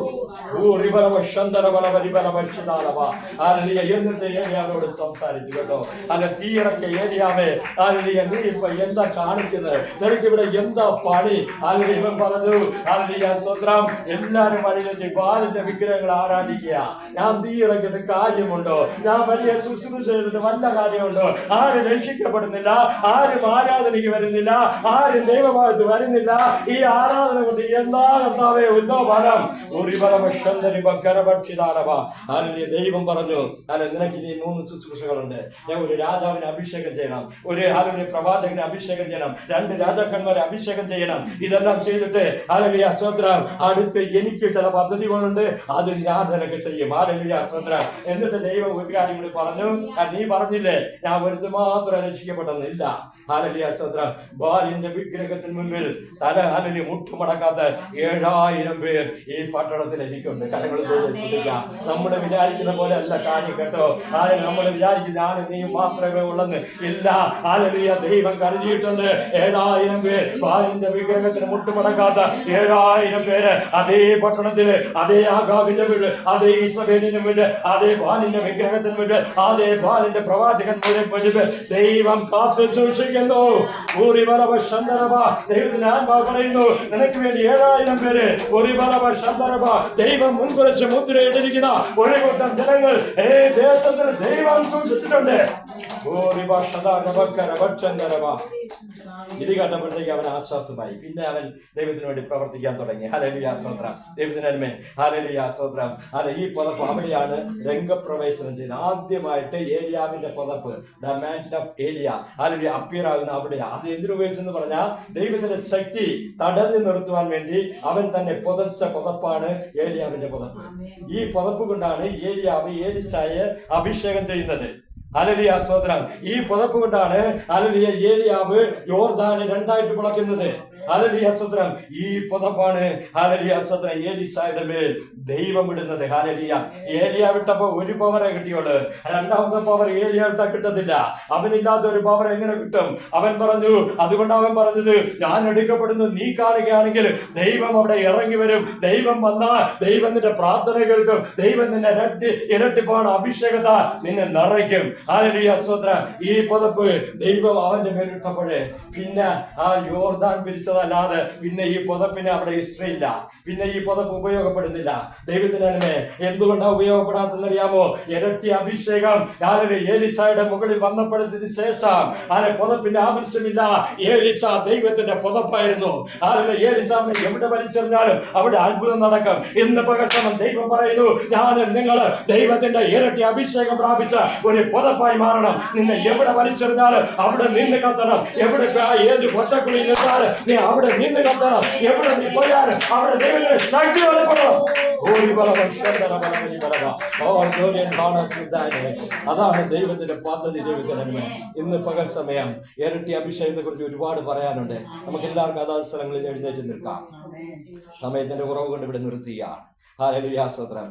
എന്നിട്ട് ഏലിയാവിനോട് സംസാരിച്ചു കേട്ടോ. അല്ല, തീയിറക്കിയ ഏലിയാവേ, നീ ഇപ്പൊ എന്താ കാണിക്കുന്നത്? നിനക്ക് ഇവിടെ എന്താ പണി? അല്ലെങ്കിൽ ഇവൻ പറഞ്ഞു, സ്വത്രം, എല്ലാരും വഴിതെറ്റി ബാലിന്റെ വിഗ്രഹങ്ങൾ ആരാധിക്കുക. ഞാൻ തീയിറക്കിയിട്ട് കാര്യമുണ്ടോ? ഞാൻ വലിയ ശുശ്രൂഷ ചെയ്തിട്ട് വല്ല കാര്യമുണ്ടോ? ആരും രക്ഷിക്കപ്പെടുന്നില്ല, ആരും ആരാധനയ്ക്ക് വരുന്നില്ല, ആരും ദൈവഭാഗത്ത് വരുന്നില്ല. ഈ ആരാധന കൊണ്ട് എന്താ കർത്താവേ എന്തോ ഫലം? ദൈവം പറഞ്ഞു, അല്ല, നിനക്ക് ഇനി 3 ശുശ്രൂഷകളുണ്ട്. ഞാൻ ഒരു രാജാവിനെ അഭിഷേകം ചെയ്യണം, ഒരു പ്രവാചകനെ അഭിഷേകം ചെയ്യണം, 2 രാജാക്കന്മാരെ അഭിഷേകം ചെയ്യണം. ഇതെല്ലാം ചെയ്തിട്ട് ഹല്ലേലൂയ സ്തോത്രം, അടുത്ത് എനിക്ക് ചില പദ്ധതികളുണ്ട്, അത് ഞാൻ നിനക്ക് ചെയ്യും. ഹല്ലേലൂയ സ്തോത്രം. എന്നിട്ട് ദൈവം ഒരു കാര്യം കൂടി പറഞ്ഞു, നീ പറഞ്ഞില്ലേ ഞാൻ ഒരുത്ത് മാത്രം രക്ഷിക്കപ്പെട്ടെന്നില്ല. ഹല്ലേലൂയ സ്തോത്രം. ബാലിന്റെ വിഗ്രഹത്തിന് മുൻപിൽ ഹല്ലേലൂയ മുട്ടുമടക്കാത്ത 7000 പേർ ഈ പട്ടണത്തിൽ എനിക്കുണ്ട്. കരങ്ങൾ ശ്രദ്ധിക്കാം. നമ്മുടെ വിചാരിക്കുന്ന പോലെ അല്ല കാര്യം കേട്ടോ. നമ്മൾ വിചാരിക്കും ഞാൻ നീ മാത്രമേ ഉള്ളെന്ന്. ഇല്ല. ഹല്ലേലൂയ. ദൈവം കരുതിയിട്ടുണ്ട് 7000 പേർ. ബാലിന്റെ വിഗ്രഹത്തിന് മുട്ടുമടക്കാത്ത 7000 പേര് അതേ പട്ടണത്തില്, അതേ ആഗാബിന്റെ വീട്, അതേ ഈസബേലിന്റെ വീട്, അതേ ബാലിന്റെ വിഗ്രഹത്തിന് വീട്, അതേ ബാലിന്റെ പ്രവാചകന്മാരെ മുഴുവൻ ദൈവം കാത്തു സൂക്ഷിക്കുന്നു. ദൈവത്തിന്റെ ആത്മാവ് പറയുന്നു, നിനക്ക് വേണ്ടി 7000 പേര് ദൈവം മുൻകുറിച്ച് മുദ്രയിട്ടിരിക്കുന്ന ഒരു കൂട്ടം ജനങ്ങൾ ദേശത്തിന് ദൈവം സൂക്ഷിച്ചിട്ടുണ്ട്. ഇത് കേട്ടപ്പോഴത്തേക്ക് അവൻ ആശ്വാസമായി. പിന്നെ അവൻ ദൈവത്തിന് വേണ്ടി പ്രവർത്തിക്കാൻ തുടങ്ങി. ഹല്ലേലൂയ സ്തോത്രം. ദൈവത്തിന് നന്മ. ഹല്ലേലൂയ സ്തോത്രം. അല്ല, ഈ പുതപ്പ് അവിടെയാണ് രംഗപ്രവേശനം ചെയ്യുന്നത്. ആദ്യമായിട്ട് ഏലിയാവിന്റെ പുതപ്പ്, the mantle of Eliya, hallelujah, appear ആകുന്ന അവിടെയാ. അത് എന്തിനുപയോഗിച്ചെന്ന് പറഞ്ഞാൽ ദൈവത്തിന്റെ ശക്തി തടഞ്ഞു നിർത്തുവാൻ വേണ്ടി അവൻ തന്നെ പുതച്ച പുതപ്പാണ് ഏലിയാവിന്റെ പുതപ്പ്. ഈ പുതപ്പ് കൊണ്ടാണ് ഏലിയാവ് ഏലിശായെ അഭിഷേകം ചെയ്യുന്നത്. ഹല്ലേലൂയ സ്തോത്രം. ഈ പുതപ്പ് കൊണ്ടാണ് ഹല്ലേലൂയ ഏലിയാവ് യോർദാനെ 2ആയിട്ട് പിളക്കുന്നത്. ഹല്ലേലൂയ സ്തോത്രം. ഈ പുതപ്പാണ് ഹല്ലേലൂയ സ്തോത്രം ഏലിശായുടെ മേൽ ദൈവം ഇടുന്നത്. ഹല്ലേലൂയ. ഏലിയ വിട്ടപ്പോ ഒരു പവറെ കിട്ടിയുള്ളൂ. രണ്ടാമത്തെ പവർ ഏലിയ വിട്ടാ കിട്ടത്തില്ല. അവനില്ലാത്ത ഒരു പവർ എങ്ങനെ കിട്ടും? അവൻ പറഞ്ഞു, അതുകൊണ്ട് അവൻ പറഞ്ഞത്, ഞാൻ എടുക്കപ്പെടുന്നത് നീ കാണുകയാണെങ്കിൽ ദൈവം അവിടെ ഇറങ്ങി വരും. ദൈവം വന്നാൽ ദൈവം നിന്റെ പ്രാർത്ഥന കേൾക്കും. ദൈവം നിന്നെ ഇരട്ടിപ്പാണ് അഭിഷേകത്താ നിന്നെ നിറയ്ക്കും. ഹല്ലേലൂയ സ്തോത്രം. ഈ പുതപ്പ് ദൈവം അവന്റെ മേലിട്ടപ്പോഴേ പിന്നെ ആ യോർദാൻ പിരിച്ചതല്ലാതെ പിന്നെ ഈ പുതപ്പിന് അവിടെ ഹിസ്റ്ററി ഇല്ല. പിന്നെ ഈ പുതപ്പ് ഉപയോഗപ്പെടുന്നില്ല. ദൈവത്തിന് തന്നെ എന്തുകൊണ്ടാണ് ഉപയോഗപ്പെടാത്തെന്നറിയാമോ? ഇരട്ടി അഭിഷേകം ഏലിശായുടെ മുകളിൽ വന്നപ്പെടുന്നതിന് ശേഷം പുതപ്പിന്റെ ആവശ്യമില്ല. ഏലിശ ദൈവത്തിന്റെ പുതപ്പായിരുന്നു. ഏലിശാവിനെ എവിടെ വലിച്ചെറിഞ്ഞാലും അവിടെ അത്ഭുതം നടക്കും. ഇന്ന് പകർത്തണം ദൈവം പറയുന്നു, ഞാൻ നിങ്ങള് ദൈവത്തിന്റെ ഇരട്ടി അഭിഷേകം പ്രാപിച്ച ഒരു പുതപ്പായി മാറണം. നിന്നെ എവിടെ വലിച്ചെറിഞ്ഞാലും അവിടെ നിന്ന് കത്തണം. എവിടെ ഏത് കൊട്ടക്കുളിയിൽ നിന്നാലും നീ അവിടെ നിന്ന് കത്തണം. എവിടെ നീ പോയാലും അവിടെ ദൈവത്തിന്റെ ശക്തി വെളിപ്പെടണം. അതാണ് ദൈവത്തിന്റെ പദ്ധതി. ദൈവത്തിന്റെ ഇന്ന് പകൽ സമയം ഇരട്ടി അഭിഷേകത്തെ കുറിച്ച് ഒരുപാട് പറയാനുണ്ട്. നമുക്ക് എല്ലാവർക്കും അതാത് സ്ഥലങ്ങളിൽ എഴുന്നേറ്റ് നിൽക്കാം. സമയത്തിന്റെ കുറവ് കൊണ്ട് ഇവിടെ നിർത്തുകയാണ്. ഹല്ലേലൂയ സ്തോത്രം.